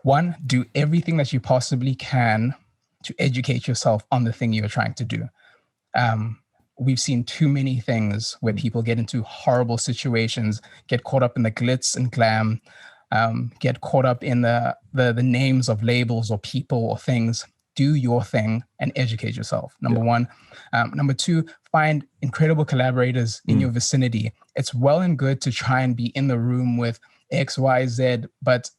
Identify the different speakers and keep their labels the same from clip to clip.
Speaker 1: One, do everything that you possibly can to educate yourself on the thing you're trying to do. We've seen too many things where people get into horrible situations, get caught up in the glitz and glam, get caught up in the names of labels or people or things. Do your thing and educate yourself, number one. Number two, find incredible collaborators in your vicinity. It's well and good to try and be in the room with X, Y, Z, but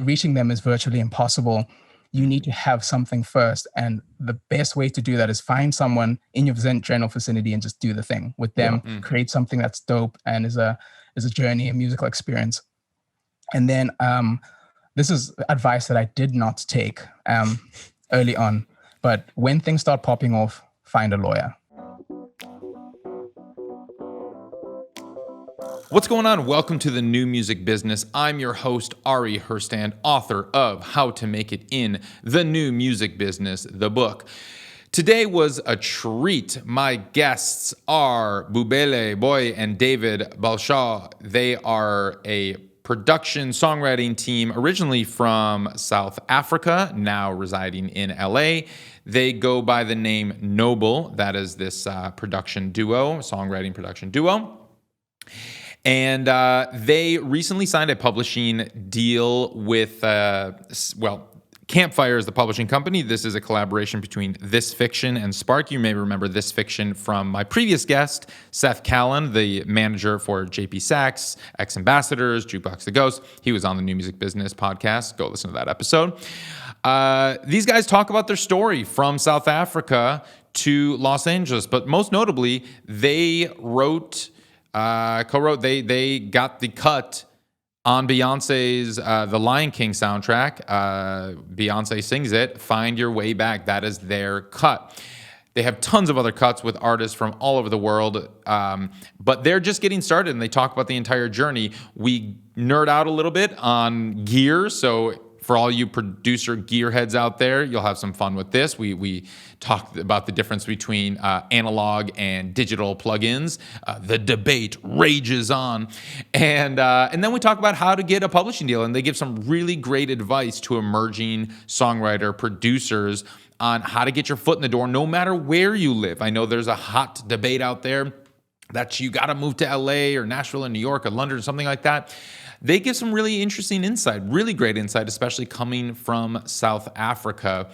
Speaker 1: reaching them is virtually impossible. You need to have something first. And the best way to do that is find someone in your general vicinity and just do the thing with them, create something that's dope and is a journey, a musical experience. And then this is advice that I did not take early on, but when things start popping off, find a lawyer.
Speaker 2: What's going on? Welcome to the New Music Business. I'm your host, Ari Herstand, author of How to Make It in the New Music Business, the book. Today was a treat. My guests are Bubele Boy and David Balshaw. They are a production songwriting team originally from South Africa, now residing in LA. They go by the name Noble. That is this production duo, songwriting production duo. And they recently signed a publishing deal with, Campfire is the publishing company. This is a collaboration between This Fiction and Spark. You may remember This Fiction from my previous guest, Seth Kallen, the manager for JP Sachs, Ex-Ambassadors, Jukebox the Ghost. He was on the New Music Business podcast. Go listen to that episode. These guys talk about their story from South Africa to Los Angeles, but most notably, they they got the cut on Beyonce's The Lion King soundtrack. Beyonce sings it, Find Your Way Back. That is their cut. They have tons of other cuts with artists from all over the world, but they're just getting started, and they talk about the entire journey. We nerd out a little bit on gear, so for all you producer gearheads out there, you'll have some fun with this. We talked about the difference between analog and digital plugins. The debate rages on. And then we talk about how to get a publishing deal. And they give some really great advice to emerging songwriter producers on how to get your foot in the door, no matter where you live. I know there's a hot debate out there that you got to move to LA or Nashville or New York or London or something like that. They give some really interesting insight, really great insight, especially coming from South Africa,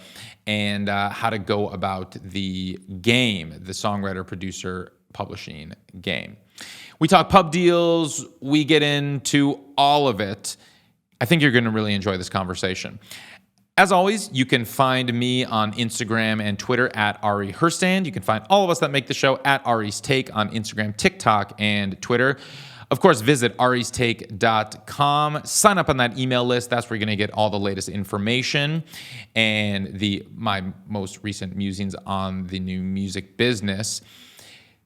Speaker 2: and how to go about the game, the songwriter, producer, publishing game. We talk pub deals. We get into all of it. I think you're going to really enjoy this conversation. As always, you can find me on Instagram and Twitter at Ari Herstand. You can find all of us that make the show at Ari's Take on Instagram, TikTok, and Twitter. Of course, visit aristake.com. Sign up on that email list. That's where you're going to get all the latest information and my most recent musings on the new music business.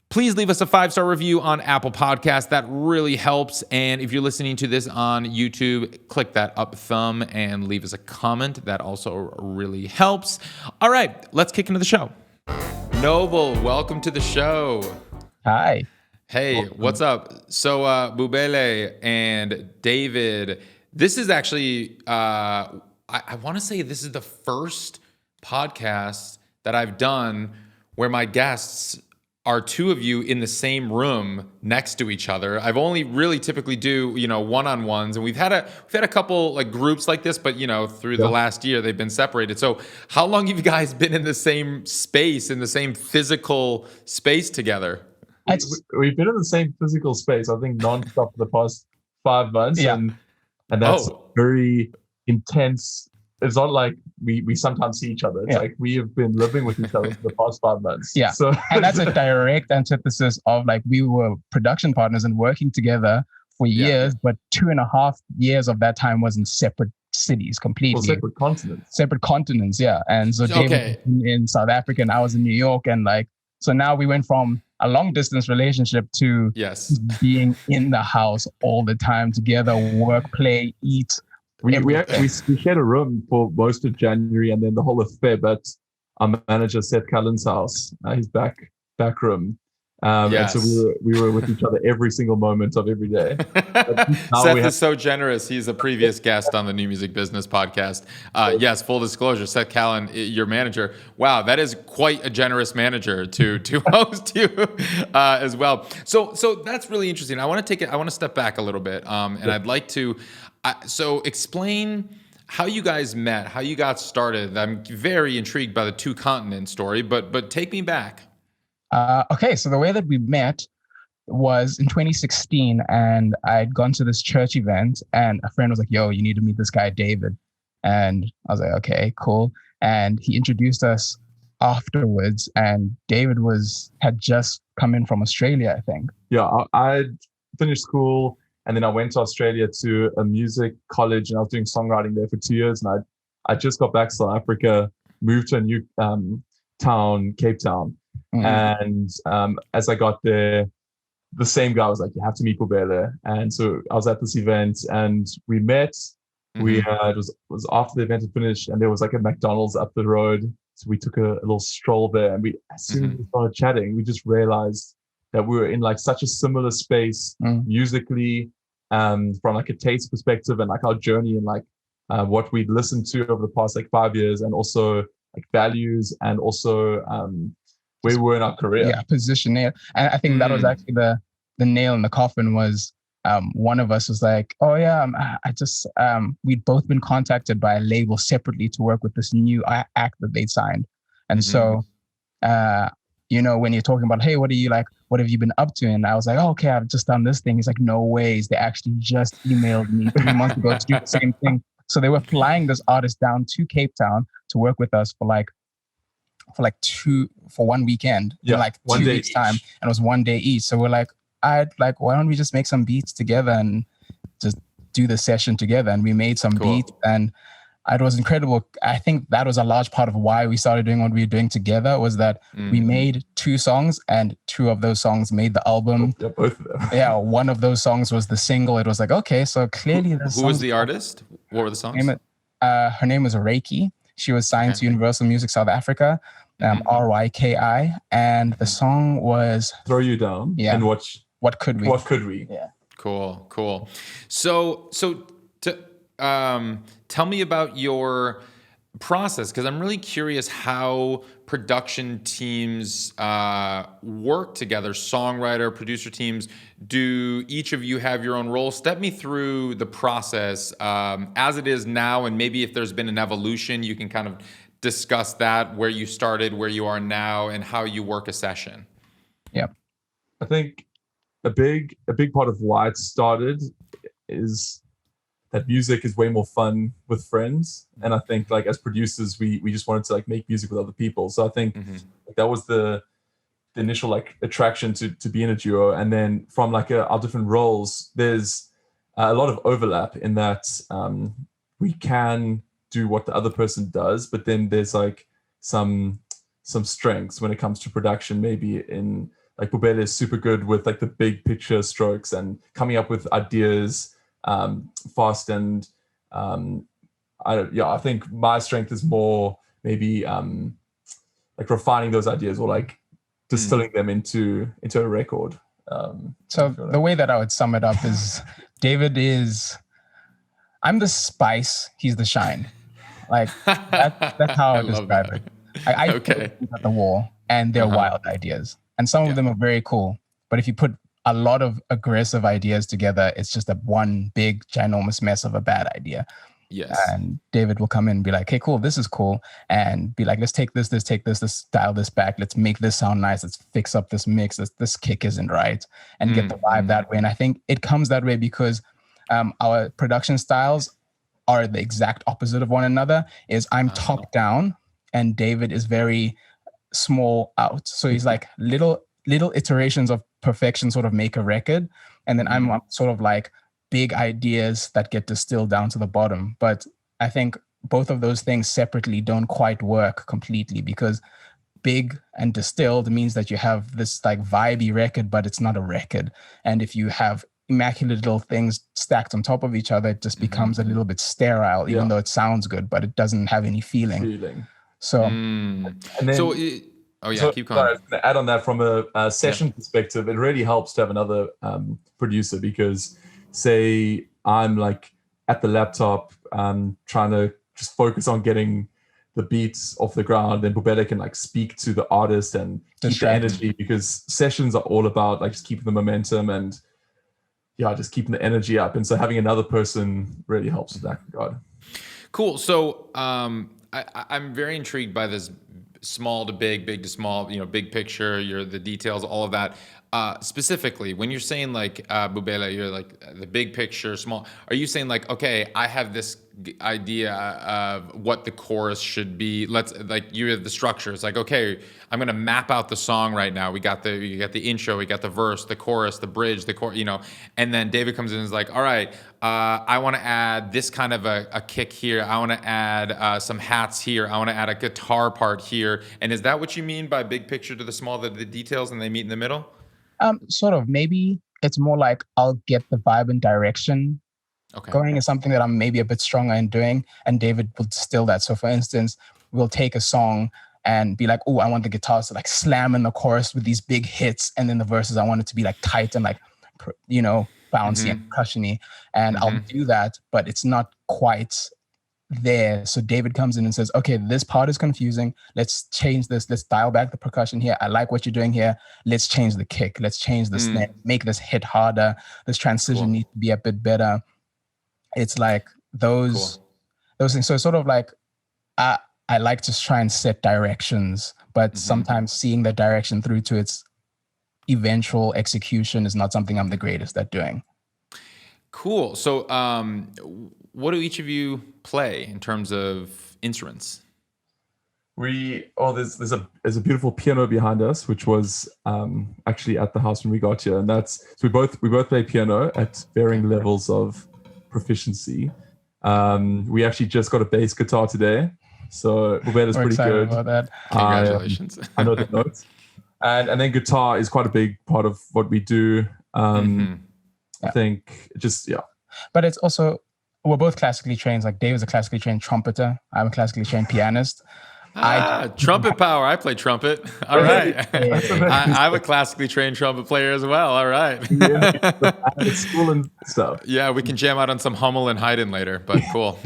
Speaker 2: Please leave us a 5-star review on Apple Podcasts. That really helps. And if you're listening to this on YouTube, click that up thumb and leave us a comment. That also really helps. All right, let's kick into the show. Noble, welcome to the show.
Speaker 1: Hi.
Speaker 2: Hey, what's up? So, Bubele and David, this is actually, I want to say this is the first podcast that I've done where my guests are two of you in the same room next to each other. I've only really typically do, one-on-ones, and we've had a couple like groups like this, but through the last year they've been separated. So how long have you guys been in the same space, in the same physical space together?
Speaker 3: We've been in the same physical space, I think, nonstop for the past 5 months, and that's very intense. It's not like we sometimes see each other. It's like we have been living with each other for the past 5 months.
Speaker 1: Yeah, so and that's a direct antithesis of like we were production partners and working together for years, but 2.5 years of that time was in separate cities completely.
Speaker 3: Well, separate continents.
Speaker 1: Separate continents, yeah. And so David in South Africa and I was in New York, and so now we went from a long distance relationship to being in the house all the time together, work, play, eat.
Speaker 3: We shared a room for most of January and then the whole of Feb at our manager Seth Kallen's house, his back room. And so we were with each other every single moment of every day.
Speaker 2: Seth is so generous. He's a previous guest on the New Music Business podcast. Yes, full disclosure, Seth Kallen, your manager. Wow, that is quite a generous manager to host you as well. So that's really interesting. I want to step back a little bit, and I'd like to so explain how you guys met, how you got started. I'm very intrigued by the two continent story, but take me back.
Speaker 1: Okay, so the way that we met was in 2016, and I'd gone to this church event, and a friend was like, yo, you need to meet this guy, David. And I was like, okay, cool. And he introduced us afterwards, and David had just come in from Australia, I think.
Speaker 3: Yeah, I'd finished school, and then I went to Australia to a music college, and I was doing songwriting there for 2 years. And I just got back to South Africa, moved to a new town, Cape Town. And as I got there, the same guy was like, you have to meet Bobele. And so I was at this event and we met. It was after the event had finished, and there was like a McDonald's up the road. So we took a little stroll there, and as soon as we started chatting, we just realized that we were in like such a similar space musically, from like a taste perspective, and like our journey and like what we'd listened to over the past like 5 years, and also like values, and also where we were in our career.
Speaker 1: Yeah, position there. And I think that was actually the nail in the coffin was one of us was like, oh yeah, we'd both been contacted by a label separately to work with this new act that they'd signed. And so, when you're talking about, hey, what have you been up to? And I was like, oh, okay, I've just done this thing. He's like, no ways. They actually just emailed me 3 months ago to do the same thing. So they were flying this artist down to Cape Town to work with us for 1 weekend, in like 2 weeks time, and it was 1 day each. So we're like, why don't we just make some beats together and just do the session together? And we made some beats, and it was incredible. I think that was a large part of why we started doing what we were doing together, was that we made 2 songs, and 2 of those songs made the album.
Speaker 3: Yeah, both of them.
Speaker 1: Yeah, one of those songs was the single. It was like, okay, so clearly
Speaker 2: who was the artist? What were the songs?
Speaker 1: Her name was Reiki. She was signed to Universal Music South Africa, RYKI, and the song was
Speaker 3: Throw You Down.
Speaker 1: Yeah.
Speaker 3: And
Speaker 1: What Could We?
Speaker 3: What Could We?
Speaker 1: Yeah.
Speaker 2: Cool. So tell me about your process, because I'm really curious how production teams work together, songwriter, producer teams. Do each of you have your own role? Step me through the process as it is now, and maybe if there's been an evolution, you can kind of discuss that, where you started, where you are now, and how you work a session.
Speaker 1: Yeah.
Speaker 3: I think a big part of why it started is that music is way more fun with friends. And I think like as producers, we just wanted to like make music with other people. So I think like, that was the initial like attraction to be in a duo. And then from like our different roles, there's a lot of overlap in that we can do what the other person does, but then there's like some strengths when it comes to production. Maybe in like Bobele is super good with like the big picture strokes and coming up with ideas fast, and I think my strength is more maybe like refining those ideas or like distilling them into a record.
Speaker 1: So the way that I would sum it up is David I'm the spice, he's the shine. Like that's how I would describe it. I
Speaker 2: okay.
Speaker 1: At the wall, and they're wild ideas, and some of them are very cool. But if you put a lot of aggressive ideas together, it's just one big ginormous mess of a bad idea.
Speaker 2: Yes.
Speaker 1: And David will come in and be like, hey, cool, this is cool. And be like, let's take this, let's dial this back. Let's make this sound nice. Let's fix up this mix. This kick isn't right. And get the vibe that way. And I think it comes that way because our production styles are the exact opposite of one another. I'm top down and David is very small out. So he's like little iterations of perfection sort of make a record. And then I'm sort of like big ideas that get distilled down to the bottom. But I think both of those things separately don't quite work completely, because big and distilled means that you have this like vibey record, but it's not a record. And if you have immaculate little things stacked on top of each other, it just becomes a little bit sterile, even though it sounds good, but it doesn't have any feeling. So,
Speaker 2: Oh yeah,
Speaker 3: So,
Speaker 2: keep
Speaker 3: sorry, I
Speaker 2: going.
Speaker 3: was going to add on that from a session perspective. It really helps to have another producer, because say I'm like at the laptop trying to just focus on getting the beats off the ground, and Bubele can like speak to the artist and keep the energy, because sessions are all about like just keeping the momentum and just keeping the energy up. And so having another person really helps with that regard.
Speaker 2: Cool. So I'm very intrigued by this small to big, big to small, big picture, the details, all of that. Specifically, when you're saying like Bubele, you're like the big picture, small. Are you saying like, okay, I have this idea of what the chorus should be? You have the structure. It's like, okay, I'm gonna map out the song right now. You got the intro, we got the verse, the chorus, the bridge, the chorus, and then David comes in and is like, all right, I want to add this kind of a kick here. I want to add some hats here. I want to add a guitar part here. And is that what you mean by big picture to the small, the details, and they meet in the middle?
Speaker 1: Sort of. Maybe it's more like I'll get the vibe and direction going is something that I'm maybe a bit stronger in doing, and David will distill that. So for instance, we'll take a song and be like, oh, I want the guitars to like slam in the chorus with these big hits, and then the verses I want it to be like tight and like, bouncy and percussion-y. And I'll do that, but it's not quite there. So David comes in and says, okay, this part is confusing. Let's change this. Let's dial back the percussion here. I like what you're doing here. Let's change the kick. Let's change the snare. Make this hit harder. This transition needs to be a bit better. It's like those things. So it's sort of like, I like to try and set directions, but sometimes seeing the direction through to its eventual execution is not something I'm the greatest at doing.
Speaker 2: Cool. So what do each of you play in terms of instruments?
Speaker 3: There's a beautiful piano behind us, which was actually at the house when we got here, and so we both play piano at varying levels of proficiency. We actually just got a bass guitar today, so Bubele's pretty good
Speaker 1: about that.
Speaker 2: Congratulations.
Speaker 3: I know the notes, and then guitar is quite a big part of what we do. I think
Speaker 1: but it's also, we're both classically trained. Like Dave is a classically trained trumpeter. I'm a classically trained pianist.
Speaker 2: Trumpet power. I play trumpet. All right. I'm a classically trained trumpet player as well. All right.
Speaker 3: It's school and stuff.
Speaker 2: Yeah, we can jam out on some Hummel and Haydn later, but cool.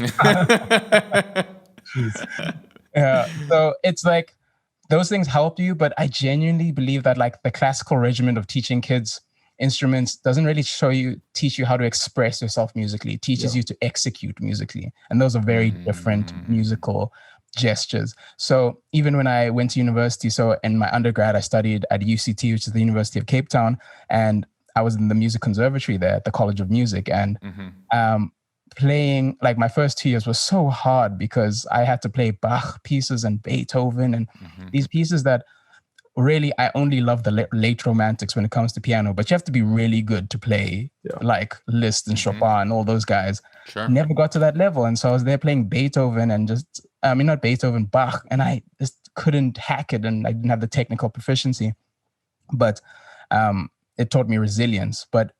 Speaker 1: So it's like those things help you, but I genuinely believe that like the classical regimen of teaching kids instruments doesn't really teach you how to express yourself musically. It teaches you to execute musically. And those are very different musical gestures. So even when I went to university, so in my undergrad, I studied at UCT, which is the University of Cape Town, and I was in the music conservatory there at the College of Music. And playing, like my first 2 years was so hard because I had to play Bach pieces and Beethoven and these pieces that really, I only love the late romantics when it comes to piano, but you have to be really good to play like Liszt and Chopin and all those guys. Never got to that level. And so I was there playing Beethoven and not Beethoven, Bach, and I just couldn't hack it, and I didn't have the technical proficiency. But it taught me resilience. But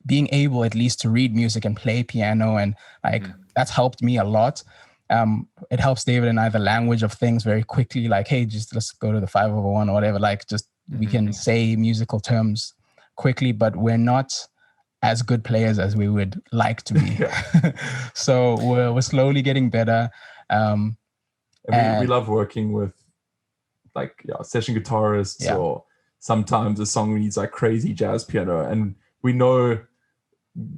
Speaker 1: being able at least to read music and play piano, and like that's helped me a lot. It helps David and I the language of things very quickly, like, hey, just let's go to the 5/1 or whatever. Like, just we can say musical terms quickly, but we're not as good players as we would like to be. So we're slowly getting better.
Speaker 3: We love working with like session guitarists, or sometimes a song needs like crazy jazz piano, and we know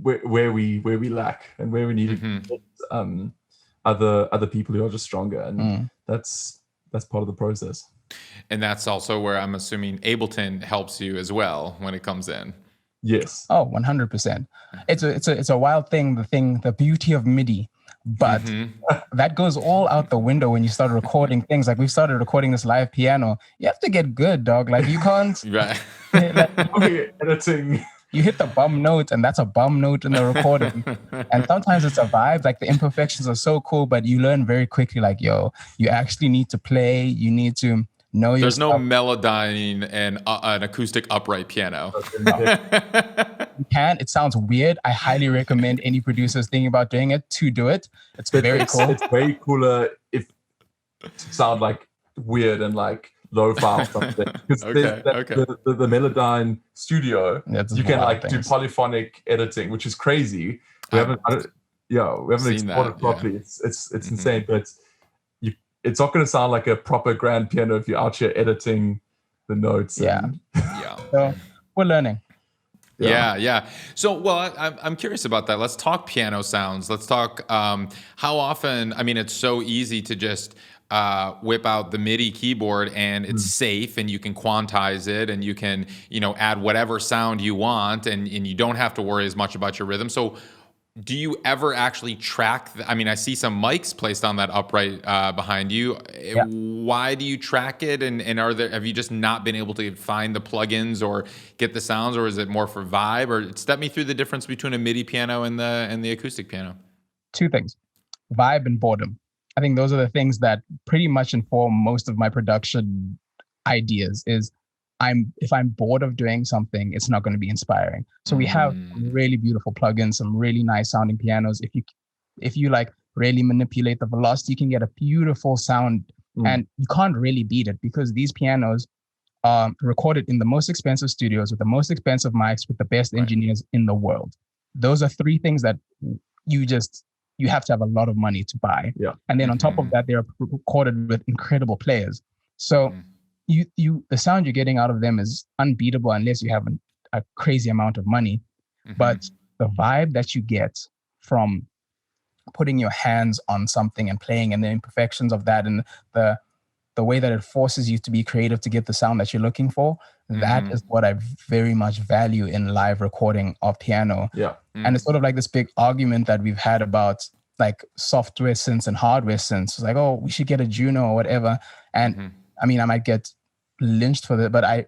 Speaker 3: where we lack and where we need to get, other people who are just stronger, and that's part of the process.
Speaker 2: And that's also where I'm assuming Ableton helps you as well when it comes in.
Speaker 3: Yes.
Speaker 1: Oh, 100%. It's a wild thing. The beauty of MIDI, but that goes all out the window when you start recording things. Like we started recording this live piano. You have to get good, dog. Like you can't.
Speaker 2: Right.
Speaker 3: Editing.
Speaker 1: You hit the bum note, and that's a bum note in the recording. And sometimes it's a vibe. Like the imperfections are so cool, but you learn very quickly. Like, you actually need to play. You need to know
Speaker 2: There's
Speaker 1: yourself.
Speaker 2: no Melodyne and an acoustic upright piano.
Speaker 1: You can. It sounds weird. I highly recommend any producers thinking about doing it to do it. It's very cool.
Speaker 3: It's way cooler if it sound like weird and like lo-fi or something. Because the Melodyne Studio, you can like do polyphonic editing, which is crazy. We haven't explored it properly. It's insane, but it's not going to sound like a proper grand piano if you're out here editing the notes.
Speaker 1: So we're learning.
Speaker 2: Yeah. So, well, I'm curious about that. Let's talk piano sounds. Let's talk how often. I mean, it's so easy to just whip out the MIDI keyboard, and it's safe, and you can quantize it, and you can add whatever sound you want, and you don't have to worry as much about your rhythm. So, do you ever actually track? I mean, I see some mics placed on that upright behind you. Yeah. Why do you track it? And have you just not been able to find the plugins or get the sounds, or is it more for vibe? Or step me through the difference between a MIDI piano and the acoustic piano.
Speaker 1: Two things: vibe and boredom. I think those are the things that pretty much inform most of my production ideas. If I'm bored of doing something, it's not going to be inspiring. So we have really beautiful plugins, some really nice sounding pianos. If you like really manipulate the velocity, you can get a beautiful sound, and you can't really beat it because these pianos are recorded in the most expensive studios with the most expensive mics with the best engineers in the world. Those are three things that you have to have a lot of money to buy. Yeah. And then on top of that, they're recorded with incredible players. So the sound you're getting out of them is unbeatable unless you have a crazy amount of money. But the vibe that you get from putting your hands on something and playing, and the imperfections of that, and the way that it forces you to be creative to get the sound that you're looking for, that is what I very much value in live recording of piano. Yeah. And it's sort of like this big argument that we've had about like software synths and hardware synths. It's like, oh, we should get a Juno or whatever. And I mean, I might get lynched for that, but I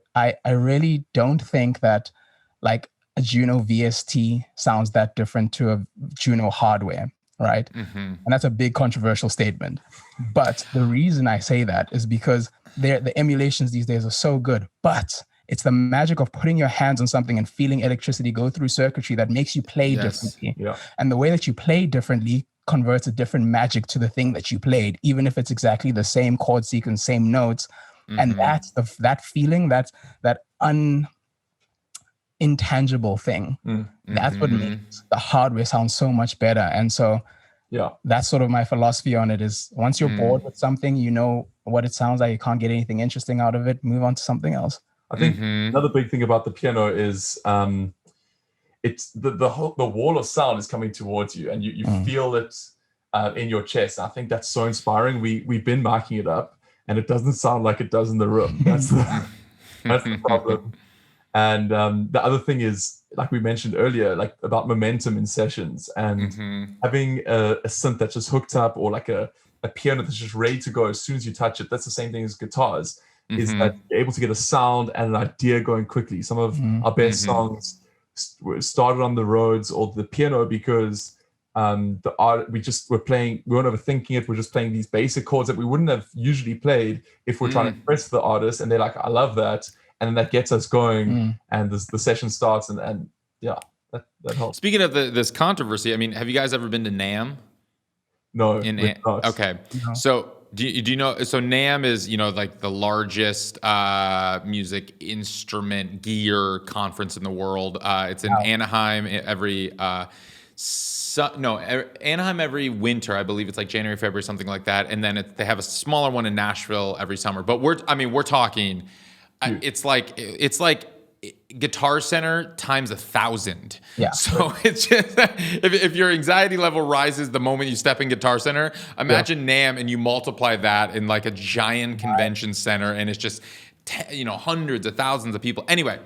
Speaker 1: really don't think that like a Juno VST sounds that different to a Juno hardware, right? And that's a big controversial statement. But the reason I say that is because the emulations these days are so good, but it's the magic of putting your hands on something and feeling electricity go through circuitry that makes you play differently. Yeah. And the way that you play differently converts a different magic to the thing that you played, even if it's exactly the same chord sequence, same notes. And that's that feeling, that intangible thing. That's what makes the hardware sound so much better. And so that's sort of my philosophy on it is once you're bored with something, you know what it sounds like, you can't get anything interesting out of it, move on to something else.
Speaker 3: I think another big thing about the piano is it's the wall of sound is coming towards you, and you feel it in your chest. I think that's so inspiring. We've been marking it up, and it doesn't sound like it does in the room. That's the problem. And the other thing is, like we mentioned earlier, like about momentum in sessions, and having a synth that's just hooked up, or like a piano that's just ready to go as soon as you touch it. That's the same thing as guitars, is that you're able to get a sound and an idea going quickly. Some of our best songs started on the Rhodes or the piano because we weren't overthinking it. We're just playing these basic chords that we wouldn't have usually played if we're trying to impress the artist, and they're like, I love that. And then that gets us going, and the session starts, and that helps.
Speaker 2: Speaking of this controversy, I mean, have you guys ever been to NAMM?
Speaker 3: No.
Speaker 2: Okay. No. So do you know? So NAMM is like the largest music instrument gear conference in the world. It's in Anaheim Anaheim every winter. I believe it's like January, February, something like that. And then they have a smaller one in Nashville every summer. But we're talking. It's like Guitar Center times 1,000. Yeah. So it's just if your anxiety level rises the moment you step in Guitar Center, imagine NAMM and you multiply that in like a giant convention center, and it's just hundreds of thousands of people. Anyway,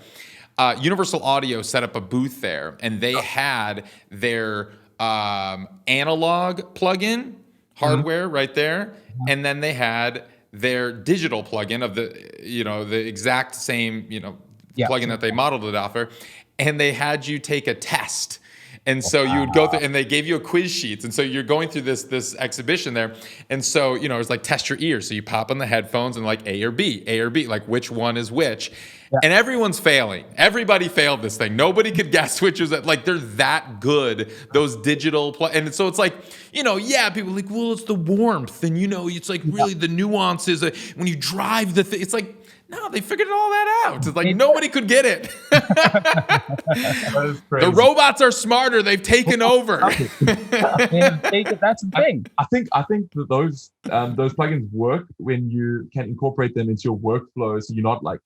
Speaker 2: Universal Audio set up a booth there, and they had their analog plugin hardware right there, and then they had their digital plugin of the exact same plugin that they modeled it off of, and they had you take a test. And so you would go through, and they gave you a quiz sheets. And so you're going through this exhibition there. And so, it was like test your ears. So you pop on the headphones and like A or B, like which one is which. And everyone's failing. Everybody failed this thing. Nobody could guess which was like, they're that good, those digital and so it's like, people are like, well, it's the warmth and it's like really the nuances when you drive the thing. It's like, no, they figured all that out. It's like nobody could get it. The robots are smarter. They've taken over.
Speaker 1: That's the thing.
Speaker 3: I think that those plugins work when you can incorporate them into your workflow, so you're not like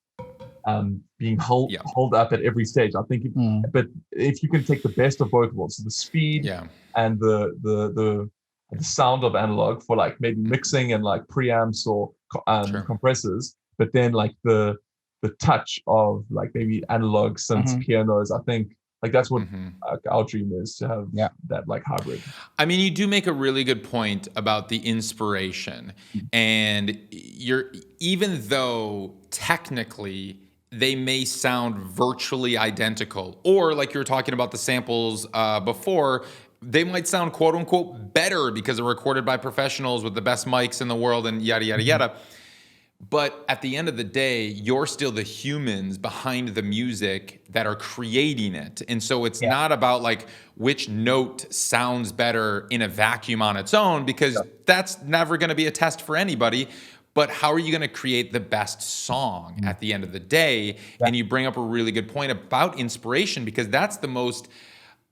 Speaker 3: being hold up at every stage. I think, but if you can take the best of both worlds, so the speed and the sound of analog for like maybe mixing and like preamps or compressors. But then like the touch of like maybe analog synths, pianos, I think like that's what our dream is, to have that like hybrid.
Speaker 2: I mean, you do make a really good point about the inspiration, and even though technically they may sound virtually identical, or like you were talking about the samples before, they might sound quote unquote better because they're recorded by professionals with the best mics in the world and yada, yada, yada. But at the end of the day, you're still the humans behind the music that are creating it. And so it's not about like which note sounds better in a vacuum on its own, because that's never going to be a test for anybody. But how are you going to create the best song at the end of the day? And you bring up a really good point about inspiration, because that's the most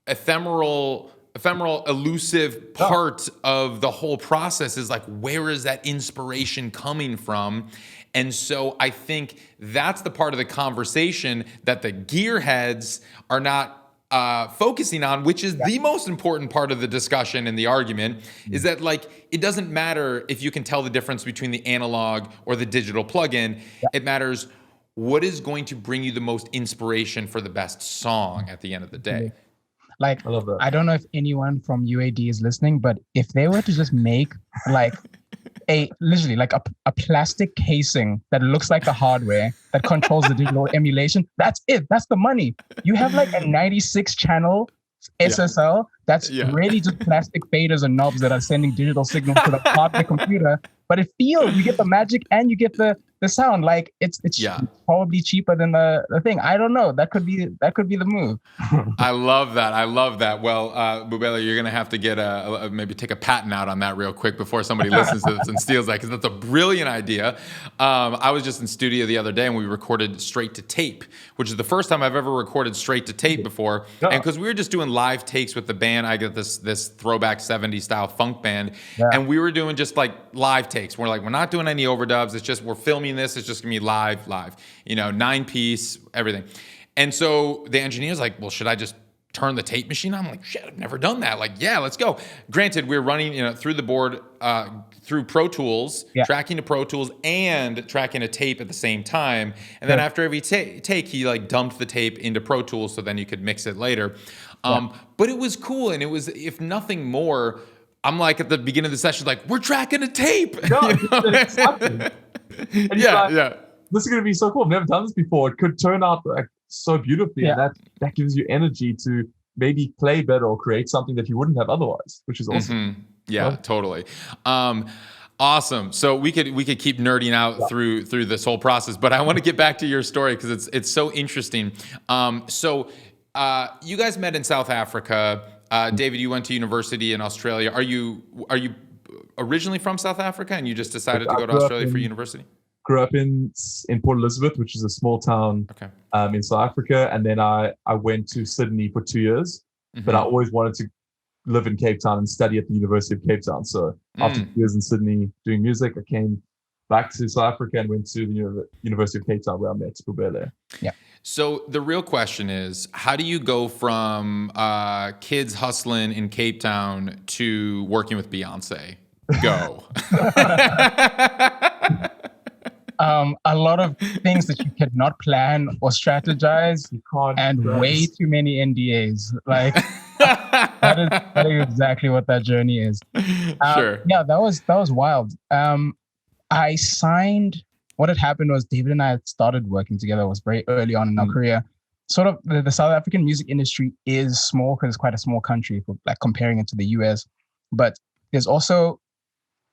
Speaker 2: ephemeral, elusive part of the whole process, is like, where is that inspiration coming from? And so I think that's the part of the conversation that the gearheads are not focusing on, which is the most important part of the discussion and the argument, is that like, it doesn't matter if you can tell the difference between the analog or the digital plugin. It matters what is going to bring you the most inspiration for the best song at the end of the day.
Speaker 1: Like, I don't know if anyone from UAD is listening, but if they were to just make like literally like a plastic casing that looks like the hardware that controls the digital emulation, that's it. That's the money. You have like a 96 channel SSL that's really just plastic faders and knobs that are sending digital signals to the hardware computer. But it feels, you get the magic and you get the sound. Like it's probably cheaper than the thing. I don't know. That could be the move.
Speaker 2: I love that. Well, Bubele, you're gonna have to get maybe take a patent out on that real quick before somebody listens to this and steals that, because that's a brilliant idea. I was just in studio the other day and we recorded straight to tape, which is the first time I've ever recorded straight to tape before. And because we were just doing live takes with the band, I got this throwback 70s style funk band, and we were doing just like live takes. We're not doing any overdubs. It's just, we're filming this. It's just gonna be live, 9-piece, everything. And so the engineer's like, well, should I just turn the tape machine on? I'm like, shit, I've never done that. Like, yeah, let's go. Granted, we're running, through the board, through Pro Tools, tracking to Pro Tools and tracking a tape at the same time. And then after every take, he like dumped the tape into Pro Tools so then you could mix it later. But it was cool. And it was, if nothing more, I'm like at the beginning of the session, like, we're tracking a tape.
Speaker 3: Exactly. This is going to be so cool. I've never done this before. It could turn out like so beautifully, and that gives you energy to maybe play better or create something that you wouldn't have otherwise, which is awesome.
Speaker 2: Yeah, totally. Awesome. So we could keep nerding out through this whole process, but I want to get back to your story because it's so interesting. So you guys met in South Africa. David, you went to university in Australia. Are you originally from South Africa and you just decided to go to Australia for university?
Speaker 3: Grew up in Port Elizabeth, which is a small town in South Africa. And then I went to Sydney for 2 years, but I always wanted to live in Cape Town and study at the University of Cape Town. So after 2 years in Sydney doing music, I came back to South Africa and went to the University of Cape Town where I met Bubele.
Speaker 1: Yeah.
Speaker 2: So the real question is, how do you go from kids hustling in Cape Town to working with Beyonce? Go.
Speaker 1: A lot of things that you cannot plan or strategize, and way too many NDAs. Like that is exactly what that journey is.
Speaker 2: Sure.
Speaker 1: Yeah, that was wild. I signed. What had happened was David and I had started working together. It was very early on in our career. Sort of the South African music industry is small because it's quite a small country, for like comparing it to the US. But there's also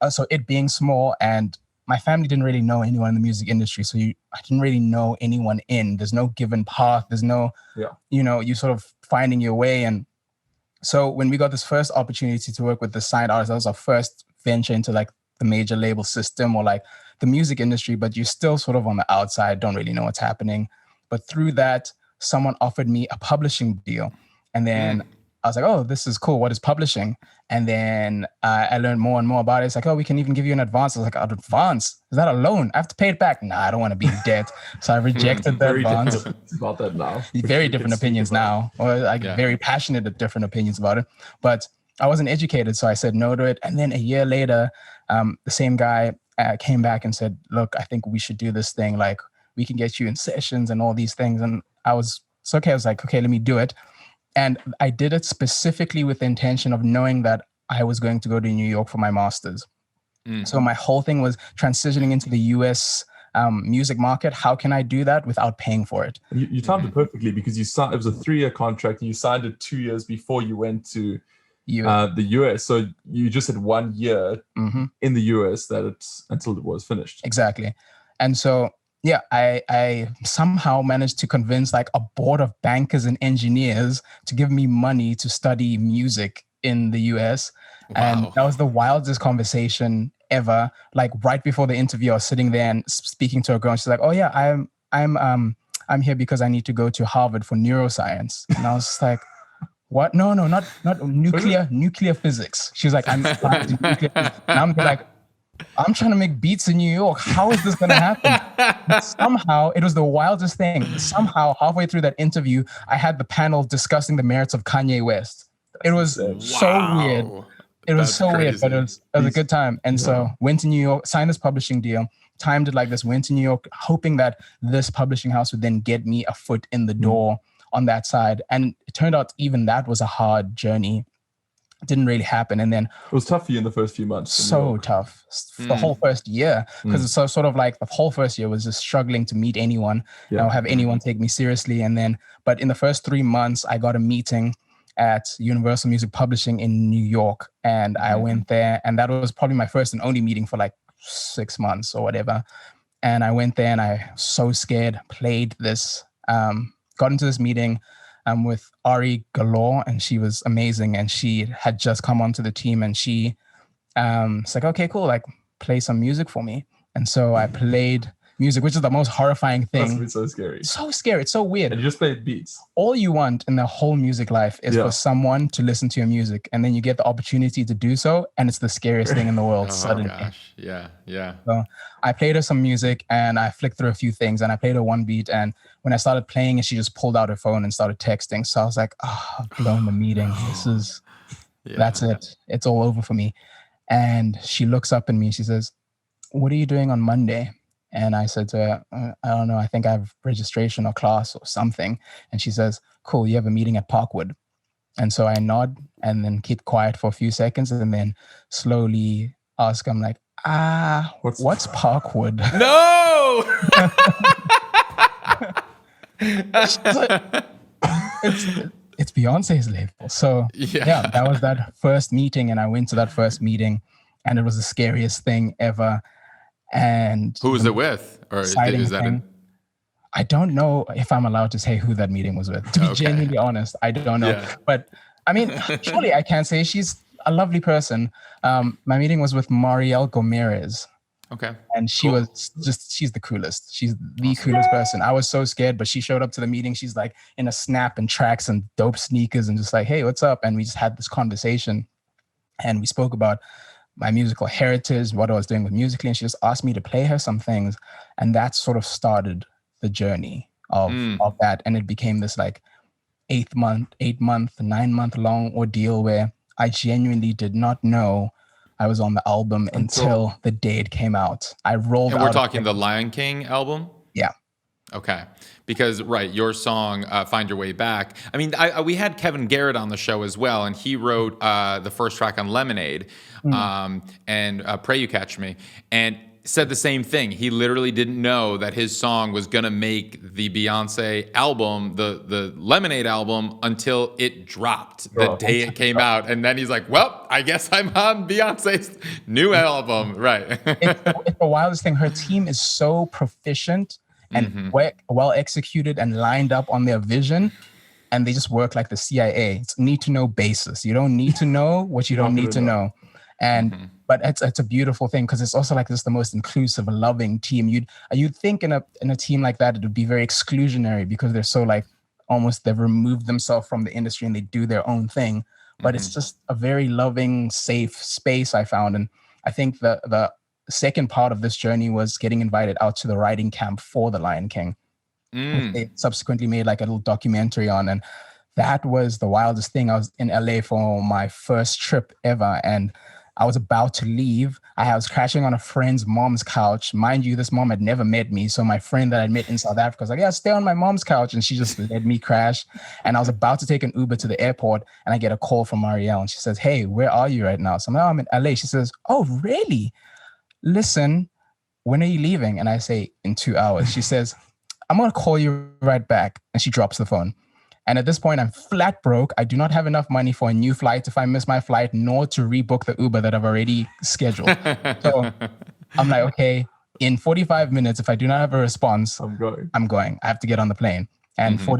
Speaker 1: so it being small and my family didn't really know anyone in the music industry. So I didn't really know anyone there's no given path. There's no, you sort of finding your way. And so when we got this first opportunity to work with the signed artist, that was our first venture into like the major label system or like the music industry, but you're still sort of on the outside, don't really know what's happening. But through that, someone offered me a publishing deal. And then I was like, oh, this is cool. What is publishing? And then I learned more and more about it. It's like, oh, we can even give you an advance. I was like, an advance? Is that a loan? I have to pay it back. Nah, I don't want to be in debt. So I rejected the advance.
Speaker 3: About that now.
Speaker 1: Very different opinions now, or like very passionate at different opinions about it. But I wasn't educated, so I said no to it. And then a year later, the same guy came back and said, look, I think we should do this thing. Like, we can get you in sessions and all these things. And I was like, okay, let me do it. And I did it specifically with the intention of knowing that I was going to go to New York for my master's. So my whole thing was transitioning into the US music market. How can I do that without paying for it?
Speaker 3: You timed it perfectly because it was a 3-year contract and you signed it 2 years before you went to the US. So you just had 1 year in the US until it was finished.
Speaker 1: Exactly. And so I somehow managed to convince like a board of bankers and engineers to give me money to study music in the US. Wow. And that was the wildest conversation ever. Like right before the interview, I was sitting there and speaking to a girl. And she's like, oh yeah, I'm here because I need to go to Harvard for neuroscience. And I was just like, what? No, not nuclear physics. She was like, I'm applying to nuclear physics. And I'm like, I'm trying to make beats in New York. How is this going to happen? Somehow, it was the wildest thing. Somehow, halfway through that interview, I had the panel discussing the merits of Kanye West. It was so weird. It was so weird, but it was a good time. And so went to New York, signed this publishing deal, timed it like this, went to New York, hoping that this publishing house would then get me a foot in the door on that side. And it turned out even that was a hard journey. It didn't really happen. And then
Speaker 3: it was tough for you in the first few months.
Speaker 1: So tough. The whole first year, because it's so sort of like the whole first year was just struggling to meet anyone, have anyone take me seriously. And then, but in the first 3 months, I got a meeting at Universal Music Publishing in New York. And I went there, and that was probably my first and only meeting for like 6 months or whatever. And I went there and I was so scared, played this, got into this meeting with Ari Galore, and she was amazing. And she had just come onto the team, and she was like, okay, cool, like play some music for me. And so I played music, which is the most horrifying thing.
Speaker 3: That's so scary.
Speaker 1: So scary. It's so weird.
Speaker 3: And you just played beats.
Speaker 1: All you want in the whole music life is for someone to listen to your music, and then you get the opportunity to do so, and it's the scariest thing in the world. Suddenly.
Speaker 2: Gosh. Yeah.
Speaker 1: So I played her some music, and I flicked through a few things, and I played her one beat, and when I started playing it, she just pulled out her phone and started texting. So I was like, I've blown the meeting. That's it. It's all over for me. And she looks up at me, she says, what are you doing on Monday? And I said to her, I don't know, I think I have registration or class or something. And she says, cool, you have a meeting at Parkwood. And so I nod and then keep quiet for a few seconds and then slowly ask, I'm like, what's Parkwood?
Speaker 2: No!
Speaker 1: It's Beyonce's label. So that was that first meeting. And I went to that first meeting and it was the scariest thing ever. And
Speaker 2: who was it with? Or is that
Speaker 1: I don't know if I'm allowed to say who that meeting was with. To be genuinely honest, I don't know. Yeah. But I mean, surely I can say she's a lovely person. My meeting was with Marielle Gomez.
Speaker 2: Okay.
Speaker 1: And she's the coolest. She's the coolest person. I was so scared, but she showed up to the meeting. She's like in a snap and tracks and dope sneakers and just like, hey, what's up? And we just had this conversation and we spoke about my musical heritage, what I was doing with musically. And she just asked me to play her some things. And that sort of started the journey of that. And it became this like 8 month, 9 month long ordeal where I genuinely did not know I was on the album until the day it came out. I rolled out.
Speaker 2: And we're talking the Lion King album?
Speaker 1: Yeah.
Speaker 2: Okay. Because, your song, Find Your Way Back. I mean, we had Kevin Garrett on the show as well, and he wrote the first track on Lemonade and Pray You Catch Me. And said the same thing. He literally didn't know that his song was going to make the Beyonce album, the Lemonade album, until it dropped the day it came out. And then he's like, well, I guess I'm on Beyonce's new album. Right.
Speaker 1: It's the wildest thing. Her team is so proficient and well executed and lined up on their vision. And they just work like the CIA. It's need to know basis. You don't need to know what you don't need to know. And but it's a beautiful thing because it's also like this the most inclusive, loving team. You'd think in a team like that it would be very exclusionary because they're so like almost they've removed themselves from the industry and they do their own thing. But it's just a very loving, safe space I found. And I think the second part of this journey was getting invited out to the writing camp for The Lion King. They subsequently made like a little documentary on, and that was the wildest thing. I was in LA for my first trip ever, and I was about to leave. I was crashing on a friend's mom's couch. Mind you, this mom had never met me. So my friend that I met in South Africa was like, yeah, stay on my mom's couch. And she just let me crash. And I was about to take an Uber to the airport, and I get a call from Marielle, and she says, hey, where are you right now? So I'm like, oh, I'm in LA. She says, oh, really? Listen, when are you leaving? And I say, in 2 hours. She says, I'm going to call you right back. And she drops the phone. And at this point, I'm flat broke. I do not have enough money for a new flight if I miss my flight, nor to rebook the Uber that I've already scheduled. So I'm like, okay, in 45 minutes, if I do not have a response, I'm going. I have to get on the plane. And before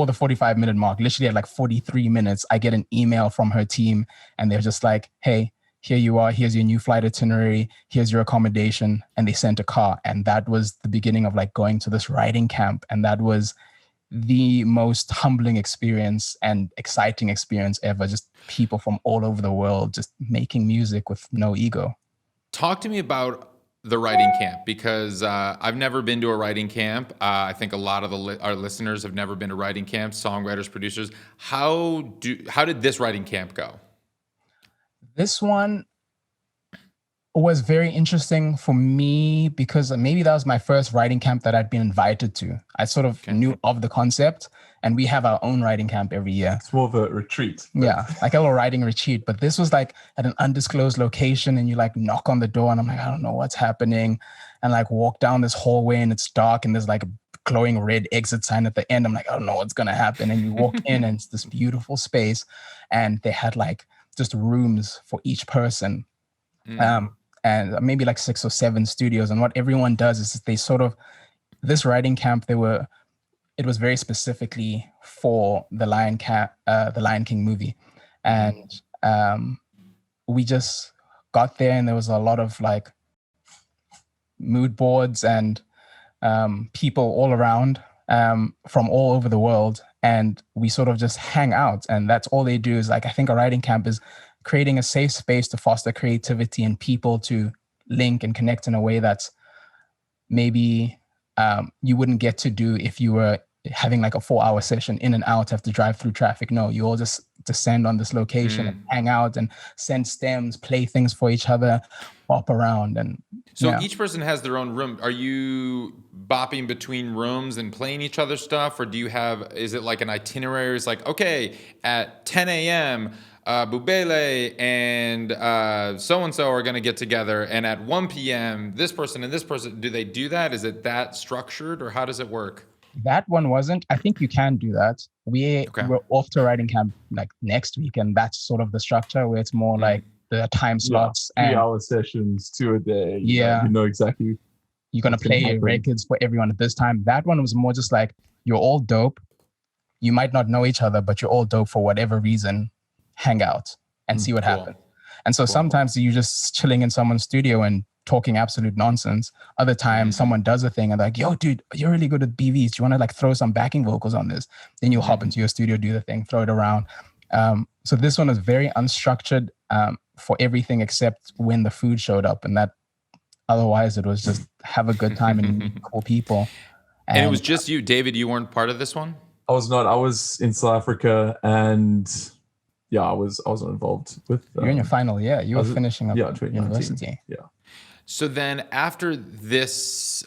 Speaker 1: the 45-minute mark, literally at like 43 minutes, I get an email from her team. And they're just like, hey, here you are, here's your new flight itinerary, here's your accommodation. And they sent a car. And that was the beginning of like going to this writing camp. And that was the most humbling experience and exciting experience ever. Just people from all over the world, just making music with no ego.
Speaker 2: Talk to me about the writing camp, because I've never been to a writing camp. I think a lot of our listeners have never been to writing camps, songwriters, producers. How did this writing camp go?
Speaker 1: This one was very interesting for me because maybe that was my first writing camp that I'd been invited to. I sort of knew of the concept, and we have our own writing camp every year.
Speaker 3: It's more of a retreat.
Speaker 1: Yeah, like a little writing retreat. But this was like at an undisclosed location, and you like knock on the door, and I'm like, I don't know what's happening. And like walk down this hallway, and it's dark, and there's like a glowing red exit sign at the end. I'm like, I don't know what's going to happen. And you walk in, and it's this beautiful space. And they had like just rooms for each person. And maybe like 6 or 7 studios. And what everyone does is they sort of, this writing camp, it was very specifically for the Lion King movie. And we just got there, and there was a lot of like mood boards and people all around from all over the world. And we sort of just hang out, and that's all they do is like, I think a writing camp is creating a safe space to foster creativity and people to link and connect in a way that's maybe you wouldn't get to do if you were having like a 4-hour session in and out, have to drive through traffic. No, you all just descend on this location and hang out and send stems, play things for each other, bop around. And
Speaker 2: so each person has their own room. Are you bopping between rooms and playing each other's stuff? Or is it like an itinerary? It's like, okay, at 10 a.m., Bubele and so-and-so are going to get together. And at 1 p.m., this person and this person, do they do that? Is it that structured, or how does it work?
Speaker 1: That one wasn't. I think you can do that. We're off to writing camp like next week, and that's sort of the structure where it's more like the time slots.
Speaker 3: 3-hour sessions, 2 a day.
Speaker 1: Yeah.
Speaker 3: You know exactly.
Speaker 1: You're going to play records for everyone at this time. That one was more just like, you're all dope. You might not know each other, but you're all dope for whatever reason. Hang out and see what happens. And so sometimes you're just chilling in someone's studio and talking absolute nonsense. Other times someone does a thing and they're like, yo, dude, you're really good at BVs. Do you want to like throw some backing vocals on this? Then you'll hop into your studio, do the thing, throw it around. So this one is very unstructured for everything except when the food showed up. And that otherwise it was just have a good time and meet cool people.
Speaker 2: And it was just you, David, you weren't part of this one?
Speaker 3: I was not. I was in South Africa, and I wasn't involved with.
Speaker 1: You're in your final year. You were finishing up university.
Speaker 3: Yeah.
Speaker 2: So then, after this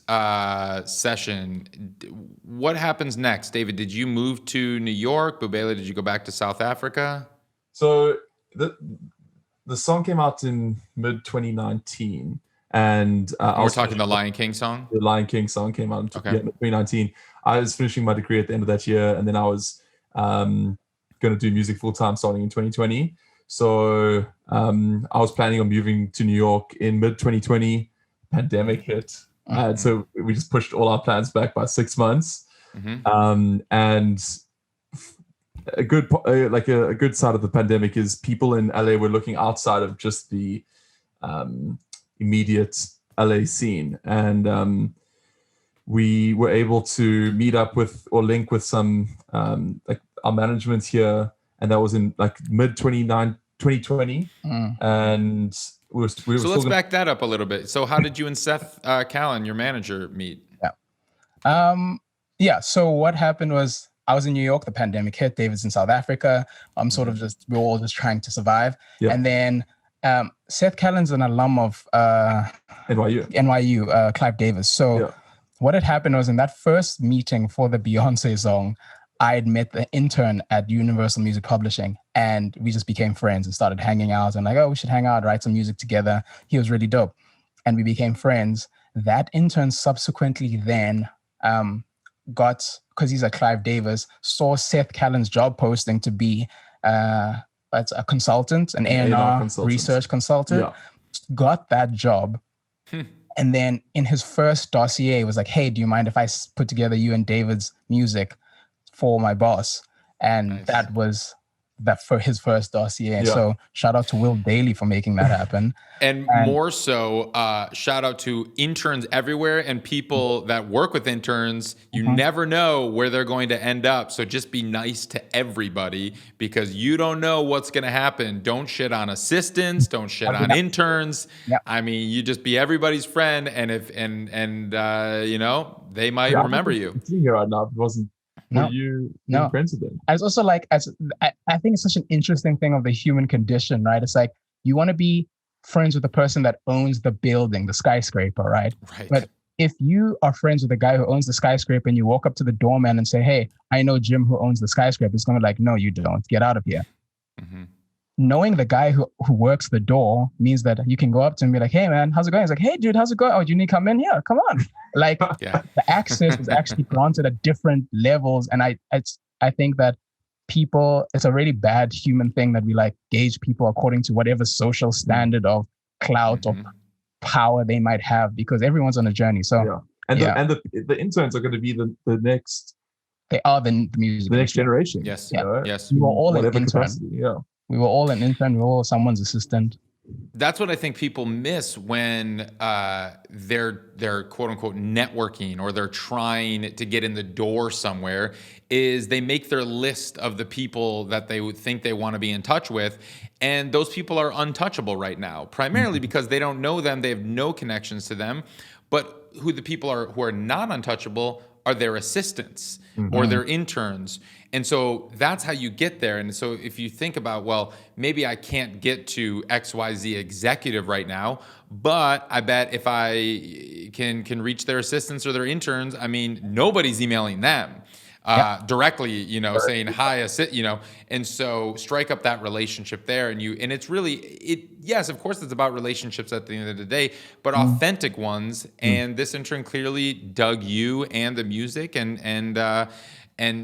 Speaker 2: session, what happens next, David? Did you move to New York? Bubele, did you go back to South Africa?
Speaker 3: So the song came out in mid 2019, And
Speaker 2: we're talking the Lion King song.
Speaker 3: The Lion King song came out in
Speaker 2: Okay.
Speaker 3: 2019. I was finishing my degree at the end of that year, and then I was going to do music full time starting in 2020. So I was planning on moving to New York in mid 2020. Pandemic hit, and so we just pushed all our plans back by 6 months. And a good a good side of the pandemic is people in LA were looking outside of just the immediate LA scene, and we were able to meet up with or link with some like our management here, and that was in like mid 2020, and we were
Speaker 2: so let's back that up a little bit. So how did you and Seth Kallen, your manager, meet?
Speaker 1: So what happened was I was in New York, the pandemic hit, David's in South Africa. We were all just trying to survive. And then Seth Kallen's an alum of NYU, Clive Davis. So what had happened was in that first meeting for the Beyoncé song, I had met the intern at Universal Music Publishing, and we just became friends and started hanging out and like, oh, we should hang out, write some music together. He was really dope. And we became friends. That intern subsequently then because he's a Clive Davis, saw Seth Kallen's job posting to be a consultant, an A&R research consultant, got that job. And then in his first dossier was like, hey, do you mind if I put together you and David's music for my boss? And that was for his first dossier. So shout out to Will Daly for making that happen.
Speaker 2: And more so, shout out to interns everywhere and people that work with interns. You never know where they're going to end up. So just be nice to everybody because you don't know what's going to happen. Don't shit on assistants. Don't shit on interns. I mean, you just be everybody's friend. And you know, they might remember you.
Speaker 3: Sitting here right now, it wasn't. Were you friends with them?
Speaker 1: I was also like, I think it's such an interesting thing of the human condition, right? It's like you want to be friends with the person that owns the building, the skyscraper, right? But if you are friends with the guy who owns the skyscraper and you walk up to the doorman and say, hey, I know Jim who owns the skyscraper, it's going to be like, no, you don't. Get out of here. Knowing the guy who works the door means that you can go up to him and be like, hey, man, how's it going? He's like, hey, dude, how's it going? Oh, do you need to come in here? Come on. Like the access is actually granted at different levels. And I think that people, it's a really bad human thing that we like gauge people according to whatever social standard of clout or power they might have, because everyone's on a journey. So
Speaker 3: the interns are going to be the next.
Speaker 1: They are the music.
Speaker 3: The next generation.
Speaker 2: Yes.
Speaker 3: Yes.
Speaker 1: We were all an intern. We were all an intern. We were all someone's assistant.
Speaker 2: That's what I think people miss when they're quote unquote networking or they're trying to get in the door somewhere, is they make their list of the people that they would think they want to be in touch with. And those people are untouchable right now, primarily because they don't know them. They have no connections to them. But who the people are who are not untouchable are their assistants or their interns. And so that's how you get there. And so if you think about, well, maybe I can't get to XYZ executive right now, but I bet if I can reach their assistants or their interns, I mean, nobody's emailing them directly, you know, saying hi, you know, and so strike up that relationship there. And it's really, yes, of course it's about relationships at the end of the day, but authentic ones. And this intern clearly dug you and the music and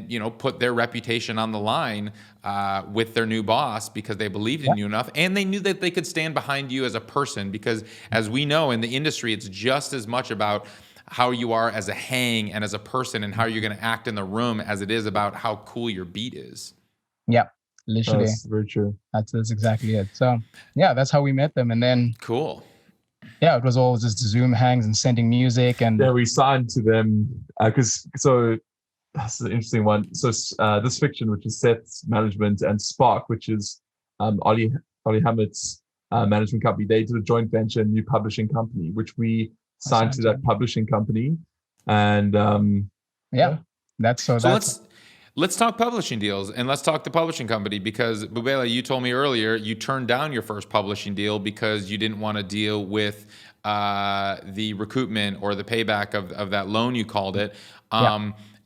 Speaker 2: you know, put their reputation on the line with their new boss because they believed in you enough, and they knew that they could stand behind you as a person, because as we know in the industry, it's just as much about how you are as a hang and as a person and how you're going to act in the room as it is about how cool your beat is.
Speaker 1: Yeah, literally.
Speaker 3: That's very true.
Speaker 1: That's exactly it. So yeah, that's how we met them. And then
Speaker 2: cool.
Speaker 1: Yeah, it was all just Zoom hangs and sending music. And
Speaker 3: we signed to them because that's an interesting one. So this fiction, which is Seth's management, and Spark, which is Ollie Hammett's management company, they did a joint venture, new publishing company, which we signed to that publishing company. And
Speaker 2: let's talk publishing deals, and let's talk the publishing company, because Bubela, you told me earlier you turned down your first publishing deal because you didn't want to deal with the recoupment or the payback of that loan, you called it.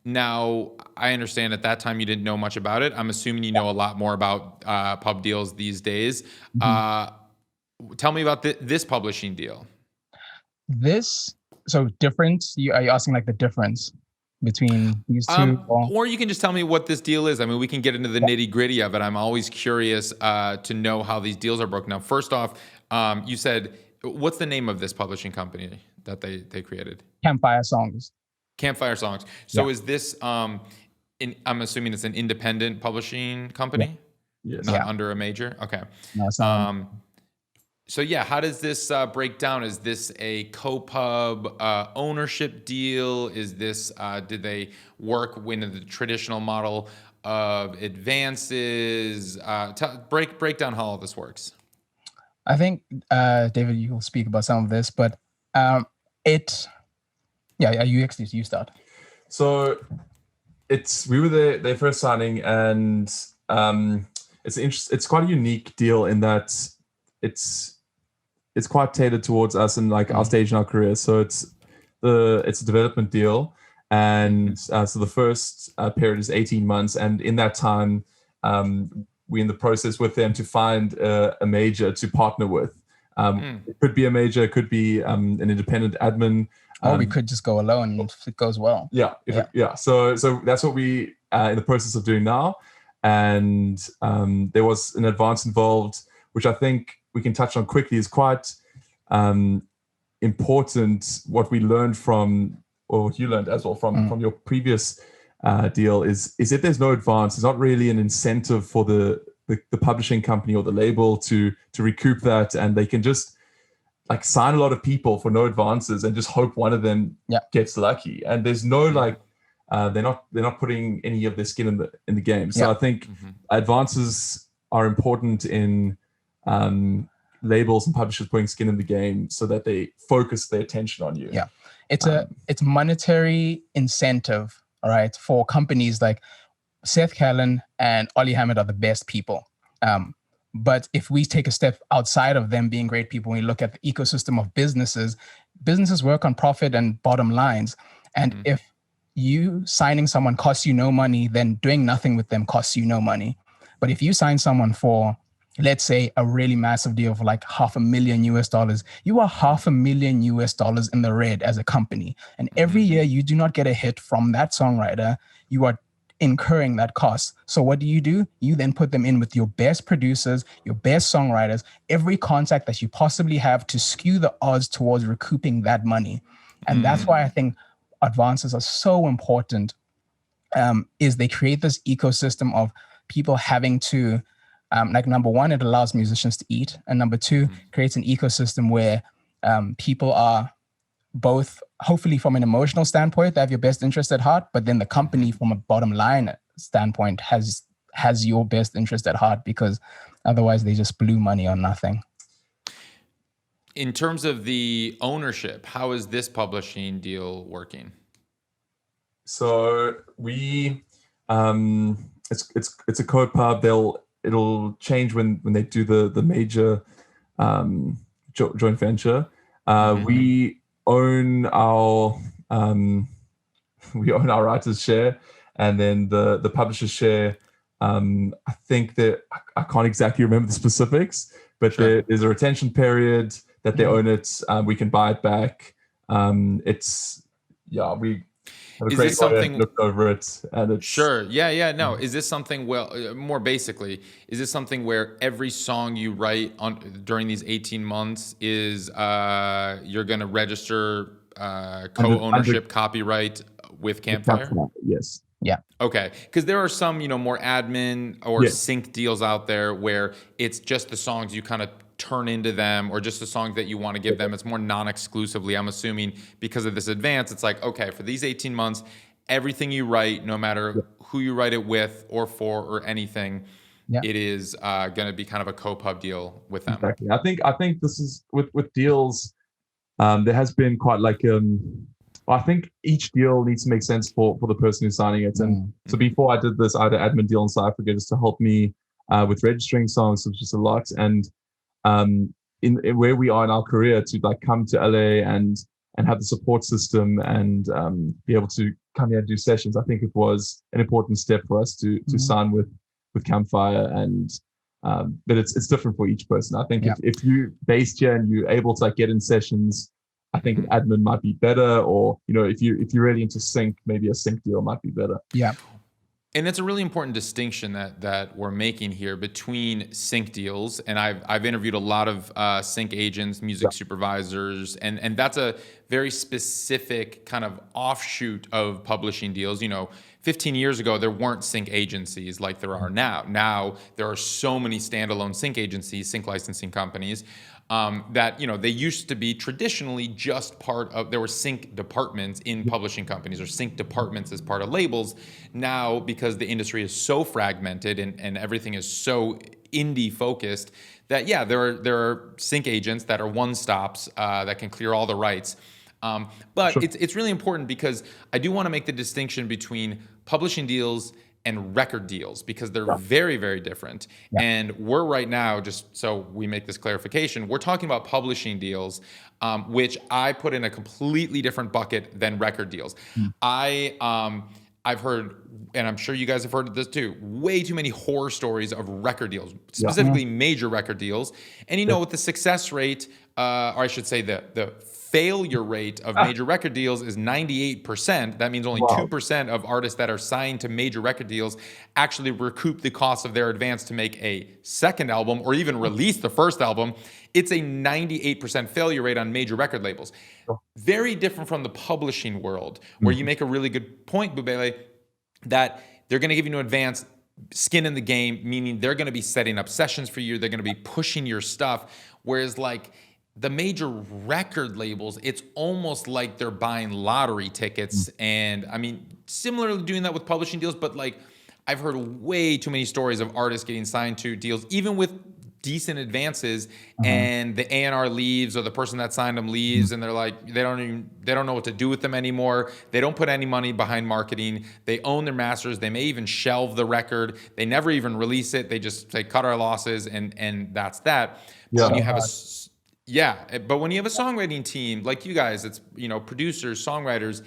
Speaker 2: Now, I understand at that time you didn't know much about it. I'm assuming you know a lot more about pub deals these days. Tell me about this publishing deal.
Speaker 1: So different. Are you asking like the difference between these two?
Speaker 2: Or you can just tell me what this deal is. I mean, we can get into the nitty gritty of it. I'm always curious to know how these deals are broken down. First off, you said, what's the name of this publishing company that they created?
Speaker 1: Campfire Songs.
Speaker 2: Campfire Songs. So is this, I'm assuming it's an independent publishing company?
Speaker 3: Yes.
Speaker 2: Not under a major? Okay.
Speaker 1: No, it's not.
Speaker 2: So yeah, how does this break down? Is this a co-pub ownership deal? Is this, did they work in the traditional model of advances? Break down how all this works.
Speaker 1: I think, David, you will speak about some of this, but you start.
Speaker 3: So we were their first signing, and it's quite a unique deal in that it's quite tailored towards us and like our stage in our career. So it's a development deal, and so the first period is 18 months, and in that time, we're in the process with them to find a major to partner with. It could be a major, it could be an independent admin.
Speaker 1: Or we could just go alone if it goes well.
Speaker 3: So that's what we in the process of doing now. And there was an advance involved, which I think we can touch on quickly, is quite important. What we learned from, or what you learned as well from your previous deal is if there's no advance, there's not really an incentive for the publishing company or the label to recoup that, and they can just like sign a lot of people for no advances and just hope one of them gets lucky. And there's no they're not putting any of their skin in the game. So I think advances are important in labels and publishers putting skin in the game so that they focus their attention on you.
Speaker 1: Yeah, it's monetary incentive, all right, for companies like Seth Kallen and Ollie Hammett are the best people. But if we take a step outside of them being great people, we look at the ecosystem of businesses work on profit and bottom lines. And if you signing someone costs you no money, then doing nothing with them costs you no money. But if you sign someone for, let's say, a really massive deal for like $500,000 US, you are $500,000 US in the red as a company. And every year you do not get a hit from that songwriter, you are incurring that cost. So what do? You then put them in with your best producers, your best songwriters, every contact that you possibly have to skew the odds towards recouping that money. And that's why I think advances are so important, is they create this ecosystem of people having to, like, number one, it allows musicians to eat. And number two, creates an ecosystem where people are both, hopefully from an emotional standpoint, they have your best interest at heart, but then the company from a bottom line standpoint has your best interest at heart, because otherwise they just blew money on nothing.
Speaker 2: In terms of the ownership, how is this publishing deal working?
Speaker 3: So we, it's a co-pub. It'll change when they do the major joint venture. We own our writer's share, and then the publisher's share. I think that I can't exactly remember the specifics, but there's a retention period that they own it. We can buy it back. We have a great lawyer looked over it, and it's
Speaker 2: No, is this something? Well, more basically, is this something where every song you write during these 18 months is you're going to register co-ownership copyright with Campfire?
Speaker 3: Yes.
Speaker 1: Yeah.
Speaker 2: Okay, because there are some more admin or sync deals out there where it's just the songs you kind of turn into them, or just the songs that you want to give them. It's more non-exclusively. I'm assuming because of this advance, it's like, okay, for these 18 months, everything you write, no matter who you write it with or for or anything, it is going to be kind of a co-pub deal with them.
Speaker 3: Exactly. I think this is with deals. There has been quite like I think each deal needs to make sense for the person who's signing it. And so before I did this, I had an admin deal in South Africa just to help me with registering songs, which is a lot. And in where we are in our career, to like come to LA and have the support system and be able to come here and do sessions, I think it was an important step for us to sign with Campfire. And but it's different for each person. I think if you based here and you're able to like get in sessions I think an admin might be better, or if you're really into sync, maybe a sync deal might be better.
Speaker 1: Yeah.
Speaker 2: And it's a really important distinction that we're making here between sync deals. And I've interviewed a lot of sync agents, music supervisors, and that's a very specific kind of offshoot of publishing deals. 15 years ago, there weren't sync agencies like there are now. Now there are so many standalone sync agencies, sync licensing companies, that they used to be traditionally just part of, there were sync departments in publishing companies or sync departments as part of labels. Now, because the industry is so fragmented and everything is so indie focused, that there are sync agents that are one stops that can clear all the rights. But
Speaker 3: Sure.
Speaker 2: it's really important because I do want to make the distinction between publishing deals and record deals, because they're very, very different. Yeah. And we're right now, just so we make this clarification, we're talking about publishing deals, which I put in a completely different bucket than record deals. I've heard, and I'm sure you guys have heard of this too, way too many horror stories of record deals, specifically major record deals. And with the success rate, or I should say the failure rate of major record deals is 98%. That means only 2% of artists that are signed to major record deals actually recoup the cost of their advance to make a second album or even release the first album. It's a 98% failure rate on major record labels. Very different from the publishing world, where you make a really good point, Bubele, that they're going to give you an advance, skin in the game, meaning they're going to be setting up sessions for you. They're going to be pushing your stuff. Whereas the major record labels, it's almost like they're buying lottery tickets. And I mean, similarly doing that with publishing deals, but I've heard way too many stories of artists getting signed to deals, even with decent advances, and the A&R leaves, or the person that signed them leaves, and they're like, they don't know what to do with them anymore. They don't put any money behind marketing. They own their masters. They may even shelve the record. They never even release it. They just say, cut our losses, and that's that. But when you have but when you have a songwriting team like you guys, it's producers, songwriters,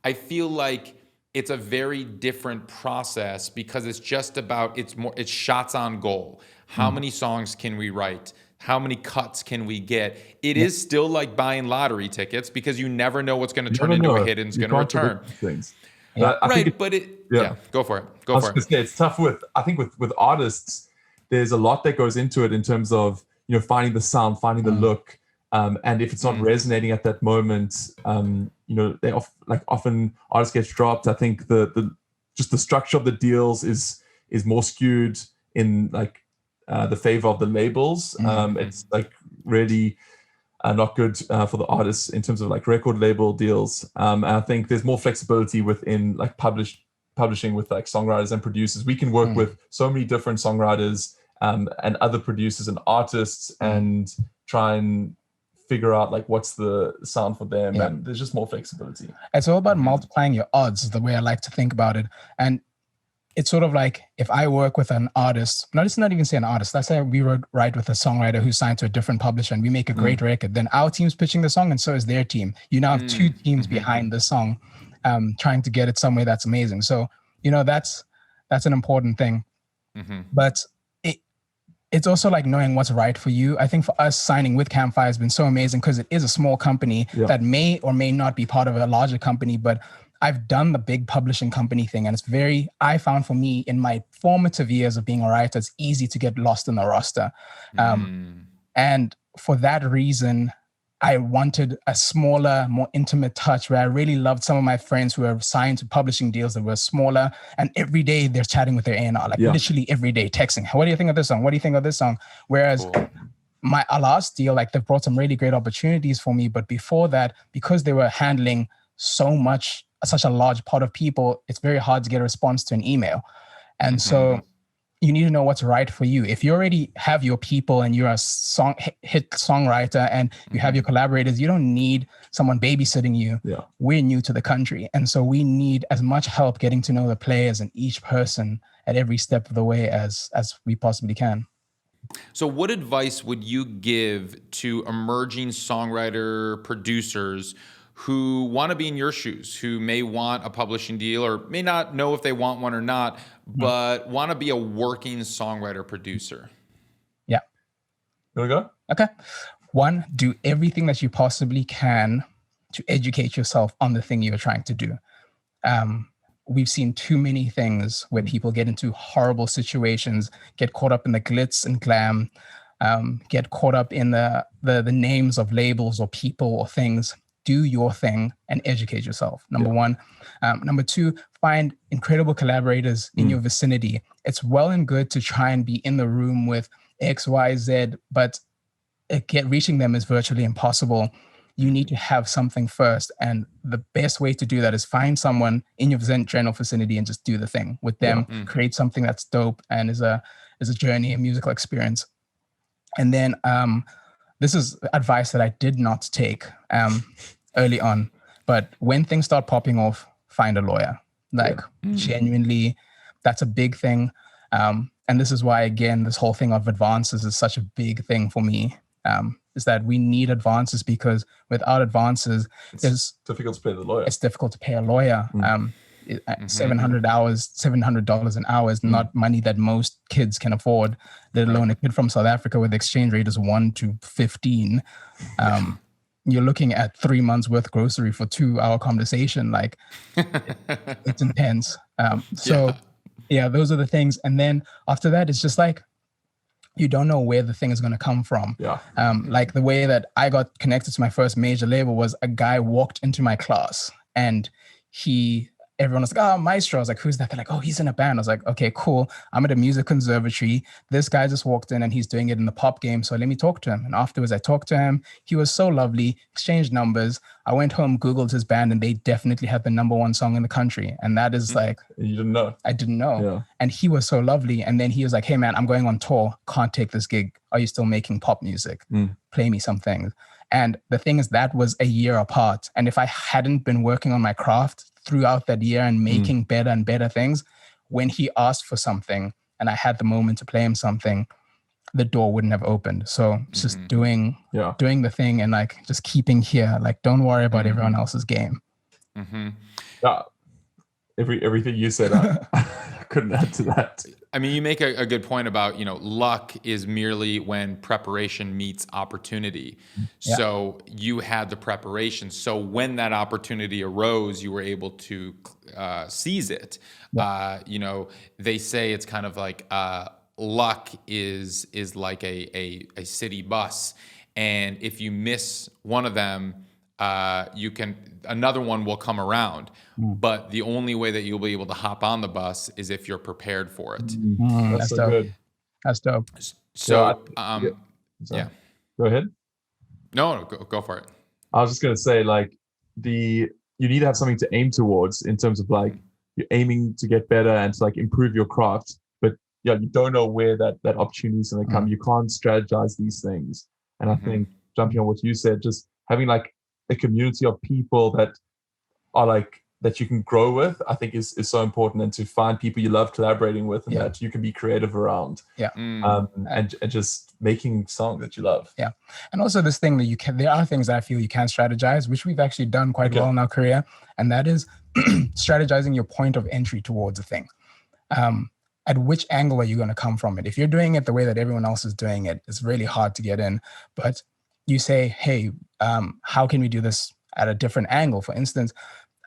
Speaker 2: I feel like it's a very different process, because it's just about, it's shots on goal. How many songs can we write? How many cuts can we get? It is still like buying lottery tickets, because you never know what's going to turn into a hit and it's going to return.
Speaker 3: Things.
Speaker 2: Go for it. Go for it.
Speaker 3: It's tough with artists. There's a lot that goes into it in terms of finding the sound, finding the look, and if it's not resonating at that moment, they often artists get dropped. I think the structure of the deals is more skewed in the favor of the labels. It's really not good for the artists in terms of record label deals. And I think there's more flexibility within publishing with songwriters and producers. We can work with so many different songwriters and other producers and artists, and try and figure out what's the sound for them. And there's just more flexibility.
Speaker 1: It's all about multiplying your odds, is the way I like to think about it. And it's sort of like, if I work with an artist, let's not even say an artist, let's say we write with a songwriter who's signed to a different publisher, and we make a great record, then our team's pitching the song and so is their team. You now have two teams behind the song, trying to get it somewhere that's amazing. So, that's an important thing. But it's also knowing what's right for you. I think for us, signing with Campfire has been so amazing, because it is a small company that may or may not be part of a larger company, but I've done the big publishing company thing, and I found for me in my formative years of being a writer, it's easy to get lost in the roster. And for that reason, I wanted a smaller, more intimate touch, where I really loved some of my friends who were signed to publishing deals that were smaller, and every day they're chatting with their A&R, literally every day, texting, what do you think of this song? What do you think of this song? Whereas my last deal, they've brought some really great opportunities for me. But before that, because they were handling such a large part of people, it's very hard to get a response to an email. And so you need to know what's right for you. If you already have your people and you're a hit songwriter and you have your collaborators, you don't need someone babysitting you. We're new to the country. And so we need as much help getting to know the players and each person at every step of the way as we possibly can.
Speaker 2: So what advice would you give to emerging songwriter producers who want to be in your shoes, who may want a publishing deal or may not know if they want one or not, but want to be a working songwriter producer?
Speaker 1: Yeah.
Speaker 3: You want to go?
Speaker 1: Okay. one, do everything that you possibly can to educate yourself on the thing you're trying to do. We've seen too many things where people get into horrible situations, get caught up in the glitz and glam, get caught up in the names of labels or people or things. Do your thing and educate yourself. Number one. Number two, find incredible collaborators in your vicinity. It's well and good to try and be in the room with X, Y, Z, but reaching them is virtually impossible. You need to have something first. And the best way to do that is find someone in your general vicinity and just do the thing with them, create something that's dope and is a journey, a musical experience. And then this is advice that I did not take early on, but when things start popping off, find a lawyer. Genuinely, that's a big thing. And this is why, again, this whole thing of advances is such a big thing for me. Is that we need advances, because without advances, it's
Speaker 3: difficult to pay the lawyer.
Speaker 1: It's difficult to pay a lawyer. $700 an hour is not money that most kids can afford, let alone a kid from South Africa where the exchange rate is 1 to 15. You're looking at 3 months worth of grocery for 2-hour conversation. Like, it's intense. So those are the things. And then after that, it's just like, you don't know where the thing is going to come from. Like the way that I got connected to my first major label was a guy walked into my class and everyone was like, oh, Maestro. I was like, who's that? They're like, oh, he's in a band. I was like, okay, cool. I'm at a music conservatory. This guy just walked in and he's doing it in the pop game. So let me talk to him. And afterwards I talked to him. He was so lovely, exchanged numbers. I went home, Googled his band, and they definitely had the #1 song in the country. And that is like...
Speaker 3: You didn't know?
Speaker 1: I didn't know. And he was so lovely. And then he was like, hey man, I'm going on tour. Can't take this gig. Are you still making pop music? Play me some things. And the thing is, that was a year apart. And if I hadn't been working on my craft throughout that year and making better and better things, when he asked for something and I had the moment to play him something, the door wouldn't have opened. So it's just doing the thing and like just keeping here. Like, don't worry about everyone else's game.
Speaker 3: Yeah. Everything you said, I couldn't add to that.
Speaker 2: I mean, you make a good point about, luck is merely when preparation meets opportunity. So you had the preparation. So when that opportunity arose, you were able to seize it. They say it's kind of like luck is like a city bus. And if you miss one of them, another one will come around. But the only way that you'll be able to hop on the bus is if you're prepared for it.
Speaker 3: That's so good.
Speaker 1: That's dope.
Speaker 2: So,
Speaker 3: Go ahead.
Speaker 2: No, go for it.
Speaker 3: I was just going to say, like, you need to have something to aim towards in terms of like, you're aiming to get better and to like improve your craft. But you don't know where that opportunity is going to come. You can't strategize these things. And I think, jumping on what you said, just having like a community of people that are like, that you can grow with, I think is so important, and to find people you love collaborating with and that you can be creative around. And just making songs that you love.
Speaker 1: And also this thing that there are things that I feel you can strategize, which we've actually done quite well in our career. And that is strategizing your point of entry towards a thing. At which angle are you going to come from it? If you're doing it the way that everyone else is doing it, it's really hard to get in. But you say, hey, how can we do this at a different angle? For instance,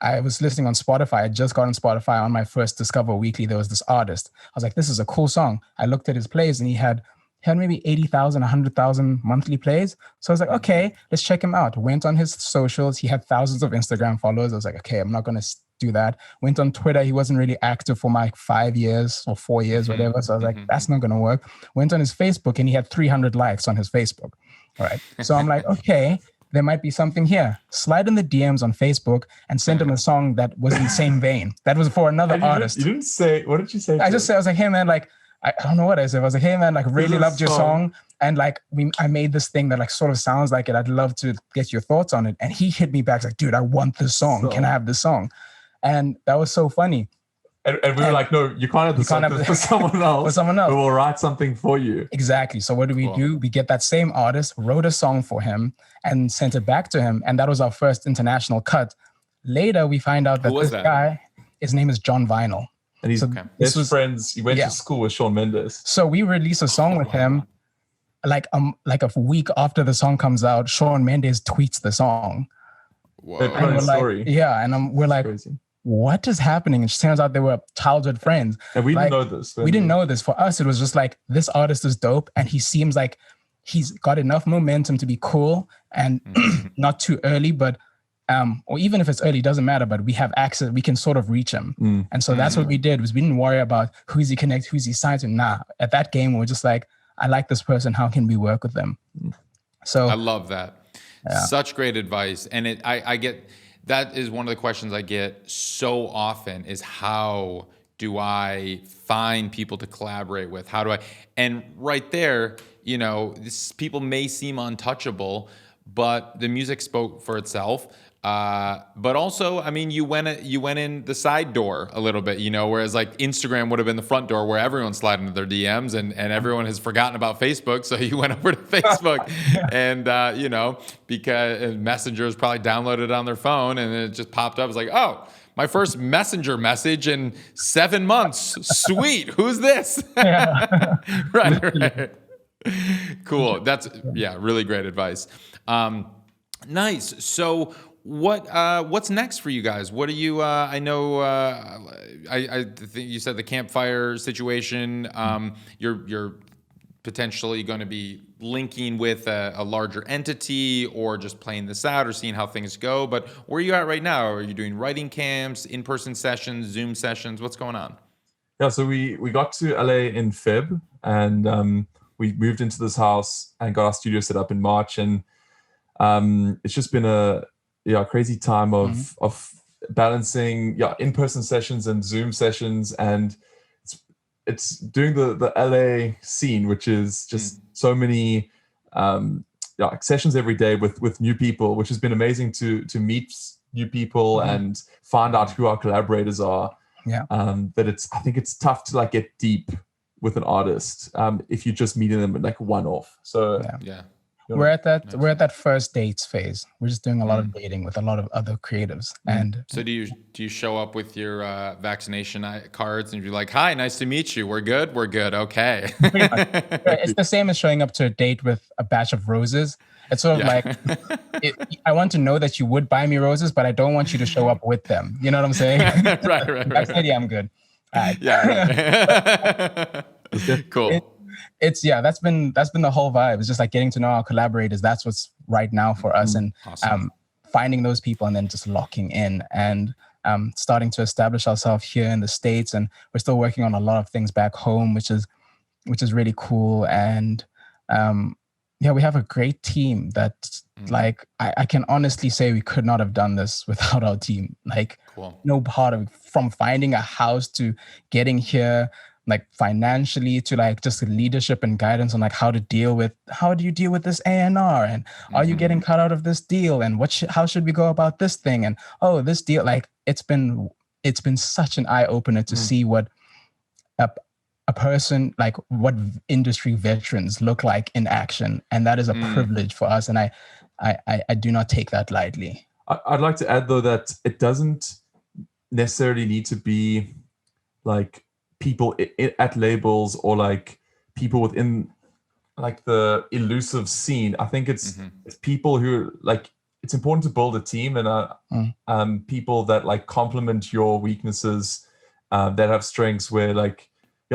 Speaker 1: I was listening on Spotify. I just got on Spotify on my first Discover Weekly. There was this artist. I was like, this is a cool song. I looked at his plays and he had maybe 80,000, 100,000 monthly plays. So I was like, okay, let's check him out. Went on his socials. He had thousands of Instagram followers. I was like, okay, I'm not going to do that. Went on Twitter. He wasn't really active for like 5 years or 4 years, whatever. So I was like, that's not going to work. Went on his Facebook and he had 300 likes on his Facebook. All right. So I'm like, okay, there might be something here. Slide in the DMs on Facebook and send him a song that was in the same vein. That was for another artist.
Speaker 3: You didn't say, what did you say?
Speaker 1: I was like, hey man, like, I don't know what I said. I was like, hey man, like really loved your song. And like, I made this thing that like sort of sounds like it. I'd love to get your thoughts on it. And he hit me back like, dude, I want this song. Can I have this song? And that was so funny.
Speaker 3: And we were like, no, you can't have the song for someone else.
Speaker 1: For someone else.
Speaker 3: We will write something for you.
Speaker 1: Exactly. So what do? We get that same artist, wrote a song for him and sent it back to him. And that was our first international cut. Later, we find out that this guy, his name is John Vinyl.
Speaker 3: And he's best friends. He went to school with Shawn Mendes.
Speaker 1: So we released a song with him. like a week after the song comes out, Shawn Mendes tweets the song.
Speaker 2: Whoa.
Speaker 3: They put on a story.
Speaker 1: Yeah, and we're like,
Speaker 3: crazy.
Speaker 1: What is happening? And it turns out they were childhood friends.
Speaker 3: And we
Speaker 1: like,
Speaker 3: didn't know this.
Speaker 1: We didn't know this. For us, it was just like, this artist is dope, and he seems like he's got enough momentum to be cool and not too early, but or even if it's early, doesn't matter, but we have access, we can sort of reach him. And so that's what we did, was we didn't worry about who's he connect, who's he signed to. Nah, at that game, we're just like, I like this person, how can we work with them? So
Speaker 2: I love that. Yeah. Such great advice. And I get, that is one of the questions I get so often, is how do I find people to collaborate with? How do I, and right there, you know, people may seem untouchable, but the music spoke for itself. But also, I mean, you went in the side door a little bit, you know, whereas like Instagram would have been the front door where everyone's sliding into their DMs, and everyone has forgotten about Facebook. So you went over to Facebook and, you know, because Messenger is probably downloaded on their phone, and it just popped up. It's like, oh, my first Messenger message in 7 months. Sweet. Who's this? Right. Cool. That's, really great advice. Nice. So what's next for you guys? What are you, I know, I think you said the Campfire situation, you're potentially going to be linking with a larger entity, or just playing this out, or seeing how things go. But where are you at right now? Are you doing writing camps, in-person sessions, Zoom sessions? What's going on?
Speaker 3: Yeah, so we got to LA in Feb, and we moved into this house and got our studio set up in March. And it's just been a crazy time of balancing in-person sessions and Zoom sessions, and it's doing the LA scene, which is just so many sessions every day with new people, which has been amazing to meet new people and find out who our collaborators are. But I think it's tough to like get deep with an artist if you're just meeting them like one-off. So
Speaker 1: we're at that first dates phase. We're just doing a lot of dating with a lot of other creatives. And
Speaker 2: so do you show up with your vaccination cards and you're like, hi, nice to meet you, we're good, okay.
Speaker 1: It's the same as showing up to a date with a batch of roses. It's sort of like, I want to know that you would buy me roses, but I don't want you to show up with them. You know what I'm saying?
Speaker 2: right.
Speaker 1: Yeah, I'm good. Right.
Speaker 2: Cool.
Speaker 1: That's been the whole vibe. It's just like getting to know our collaborators. That's what's right now for us, and finding those people and then just locking in and starting to establish ourselves here in the States. And we're still working on a lot of things back home, which is really cool. And we have a great team that like I can honestly say we could not have done this without our team. Like no part of, from finding a house to getting here, like financially, to like just leadership and guidance on like how do you deal with this A&R, and are you getting cut out of this deal, and how should we go about this thing, and this deal, like it's been such an eye opener to see what a person, like what industry veterans look like in action, and that is a privilege for us, and I do not take that lightly.
Speaker 3: I'd like to add though that it doesn't necessarily need to be like people at labels or like people within like the elusive scene. I think it's people who like, it's important to build a team and people that like complement your weaknesses, that have strengths where like,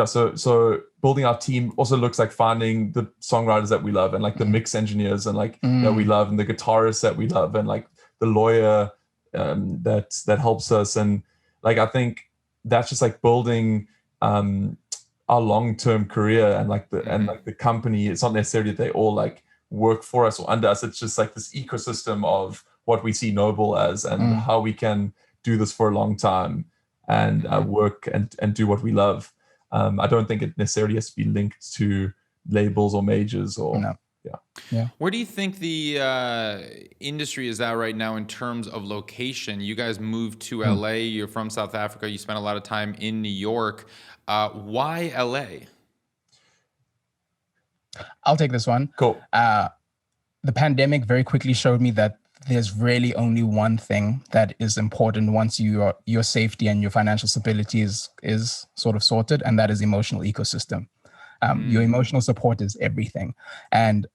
Speaker 3: so building our team also looks like finding the songwriters that we love, and like the mix engineers and like that we love, and the guitarists that we love, and like the lawyer that helps us. And like I think that's just like building our long-term career, and like the company. It's not necessarily that they all like work for us or under us. It's just like this ecosystem of what we see Noble as, and how we can do this for a long time and work and do what we love. I don't think it necessarily has to be linked to labels or majors or
Speaker 2: Where do you think the industry is at right now in terms of location? You guys moved to LA, you're from South Africa, you spent a lot of time in New York. Why LA?
Speaker 1: I'll take this one.
Speaker 3: Cool.
Speaker 1: The pandemic very quickly showed me that there's really only one thing that is important once your safety and your financial stability is sort of sorted, and that is emotional ecosystem. Your emotional support is everything. And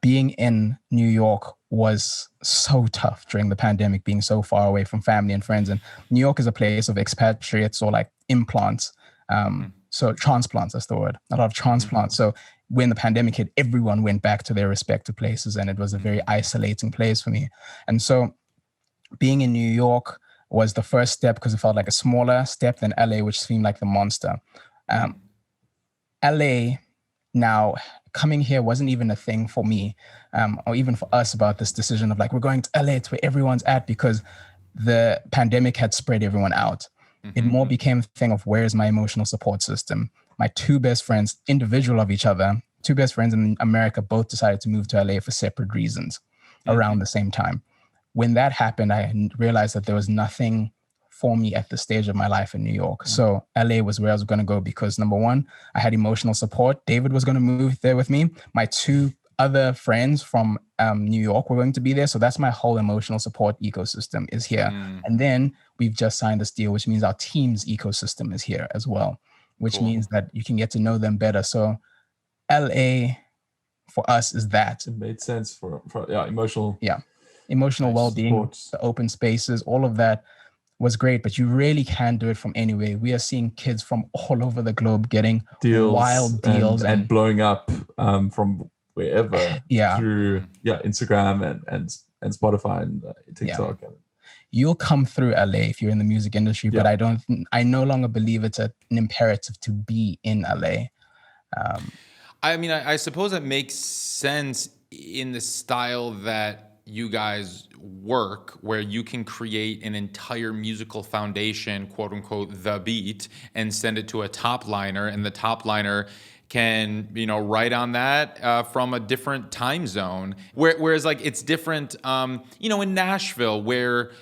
Speaker 1: being in New York was so tough during the pandemic, being so far away from family and friends. And New York is a place of expatriates or like implants. So transplants, that's the word, a lot of transplants. So when the pandemic hit, everyone went back to their respective places, and it was a very isolating place for me. And so being in New York was the first step, because it felt like a smaller step than LA, which seemed like the monster. LA, now coming here wasn't even a thing for me, or even for us, about this decision of like, we're going to LA, it's where everyone's at, because the pandemic had spread everyone out. It more became a thing of, where's my emotional support system? My two best friends, individual of each other, two best friends in America, both decided to move to LA for separate reasons around the same time. When that happened, I realized that there was nothing for me at the stage of my life in New York. So LA was where I was going to go, because number one, I had emotional support. David was going to move there with me. My two other friends from New York were going to be there. So that's my whole emotional support ecosystem is here. And then we've just signed this deal, which means our team's ecosystem is here as well, which means that you can get to know them better. So LA for us is that.
Speaker 3: It made sense for emotional.
Speaker 1: Yeah. Emotional well-being, support. The open spaces, all of that was great, but you really can do it from anywhere. We are seeing kids from all over the globe getting wild deals
Speaker 3: and blowing up from wherever through Instagram and Spotify and TikTok. Yeah.
Speaker 1: You'll come through LA if you're in the music industry, but I no longer believe it's an imperative to be in LA.
Speaker 2: I mean, I suppose it makes sense in the style that you guys work, where you can create an entire musical foundation, quote unquote, the beat, and send it to a top liner, and the top liner can, write on that from a different time zone. Whereas like it's different, in Nashville, where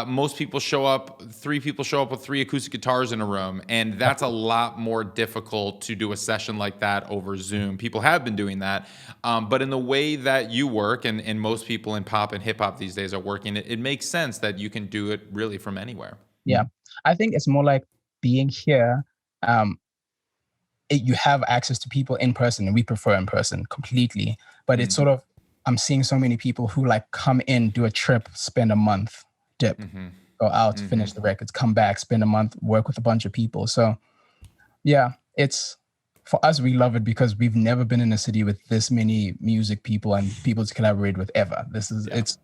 Speaker 2: most people show up, three people show up with three acoustic guitars in a room, and that's a lot more difficult to do a session like that over Zoom. People have been doing that, but in the way that you work, and most people in pop and hip hop these days are working, it makes sense that you can do it really from anywhere.
Speaker 1: Yeah, I think it's more like being here. You have access to people in person, and we prefer in person completely. But it's sort of, I'm seeing so many people who like come in, do a trip, spend a month, dip, go out, finish the records, come back, spend a month, work with a bunch of people. So yeah, it's, for us, we love it because we've never been in a city with this many music people and people to collaborate with ever. This is, it's,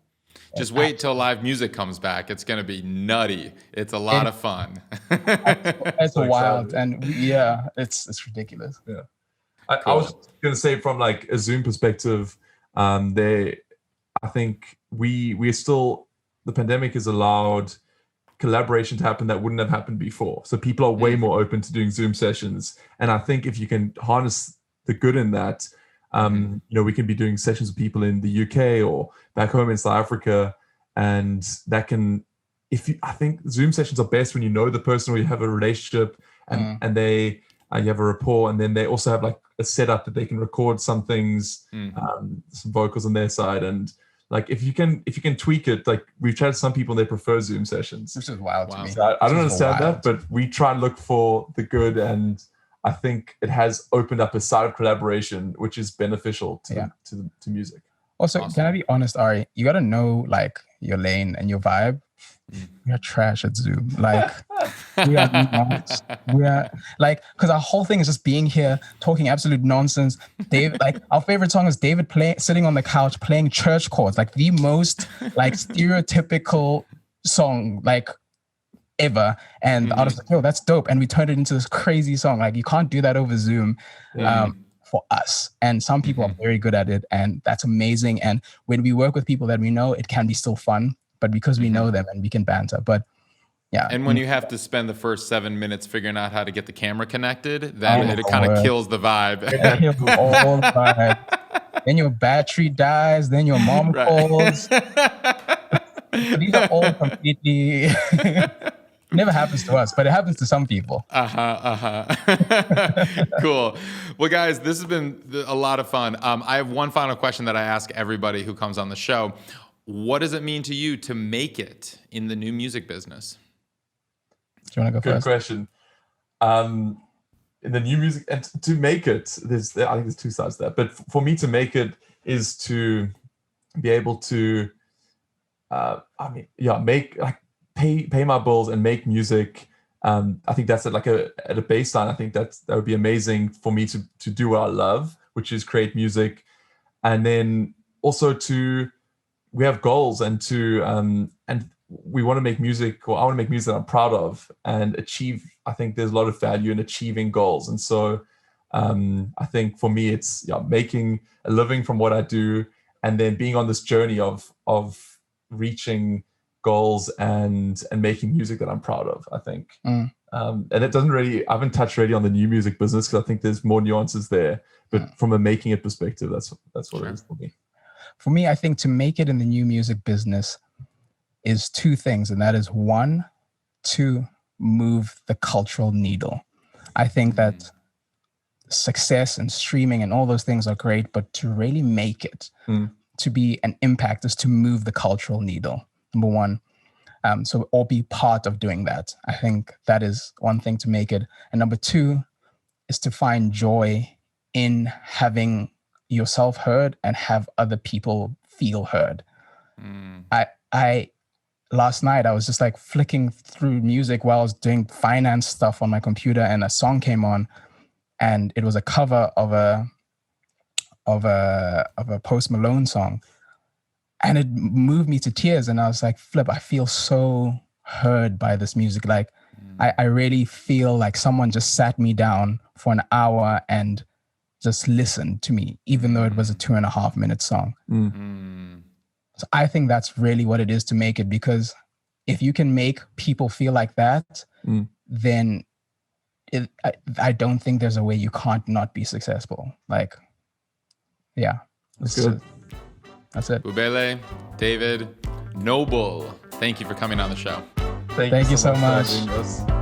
Speaker 2: just wait till live music comes back. It's going to be nutty. It's a lot of fun.
Speaker 1: It's so wild. And it's ridiculous.
Speaker 3: Yeah. I was going to say, from like a Zoom perspective, I think we're still, the pandemic has allowed collaboration to happen that wouldn't have happened before. So people are way more open to doing Zoom sessions. And I think if you can harness the good in that, we can be doing sessions with people in the UK or back home in South Africa, and that can, I think Zoom sessions are best when you know the person, or you have a relationship, and they you have a rapport, and then they also have like a setup that they can record some things, some vocals on their side, and like if you can tweak it, like we've chatted to some people and they prefer Zoom sessions.
Speaker 1: This is wild to me.
Speaker 3: So I don't understand that, but we try and look for the good, and I think it has opened up a side of collaboration which is beneficial to music.
Speaker 1: Also, Can I be honest, Ari? You got to know like your lane and your vibe. We are trash at Zoom. Like we are not. We are like, because our whole thing is just being here, talking absolute nonsense. David, like our favorite song is David sitting on the couch playing church chords, like the most like stereotypical song like ever. And the artist was like, yo, that's dope. And we turned it into this crazy song. Like you can't do that over Zoom. For us, and some people are very good at it, and that's amazing. And when we work with people that we know, it can be still fun, but because we know them and we can banter. But yeah,
Speaker 2: and when you have to spend the first 7 minutes figuring out how to get the camera connected, then it kind of kills the vibe.
Speaker 1: It kills all the vibe. Then your battery dies, then your mom calls. These are all completely never happens to us, but it happens to some people.
Speaker 2: Cool. Well, guys, this has been a lot of fun. I have one final question that I ask everybody who comes on the show. What does it mean to you to make it in the new music business?
Speaker 1: Do you want to go first?
Speaker 3: Good question. in the new music, and to make it, I think there's two sides to that. But for me to make it is to be able to, make pay my bills and make music. I think that's at a baseline. I think that would be amazing for me to do what I love, which is create music, and then also we have goals and we want to make music, or I want to make music that I'm proud of and achieve. I think there's a lot of value in achieving goals, and so I think for me it's making a living from what I do, and then being on this journey of reaching goals and making music that I'm proud of, I think. And it doesn't really, I haven't touched really on the new music business because I think there's more nuances there, but from a making it perspective, that's what it is for me.
Speaker 1: For me, I think to make it in the new music business is two things, and that is one, to move the cultural needle. I think that success and streaming and all those things are great, but to really make it, to be an impact, is to move the cultural needle, number one. So or be part of doing that. I think that is one thing to make it. And number two is to find joy in having yourself heard and have other people feel heard. I last night I was just like flicking through music while I was doing finance stuff on my computer, and a song came on, and it was a cover of a Post Malone song, and it moved me to tears. And I was like, flip, I feel so heard by this music. Like I really feel like someone just sat me down for an hour and just listened to me, even though it was a 2.5 minute song. So I think that's really what it is to make it, because if you can make people feel like that, then I don't think there's a way you can't not be successful. Like, yeah.
Speaker 3: That's good.
Speaker 1: That's it.
Speaker 2: Bubele, David, Noble, thank you for coming on the show.
Speaker 1: Thank you so much.
Speaker 3: For having us.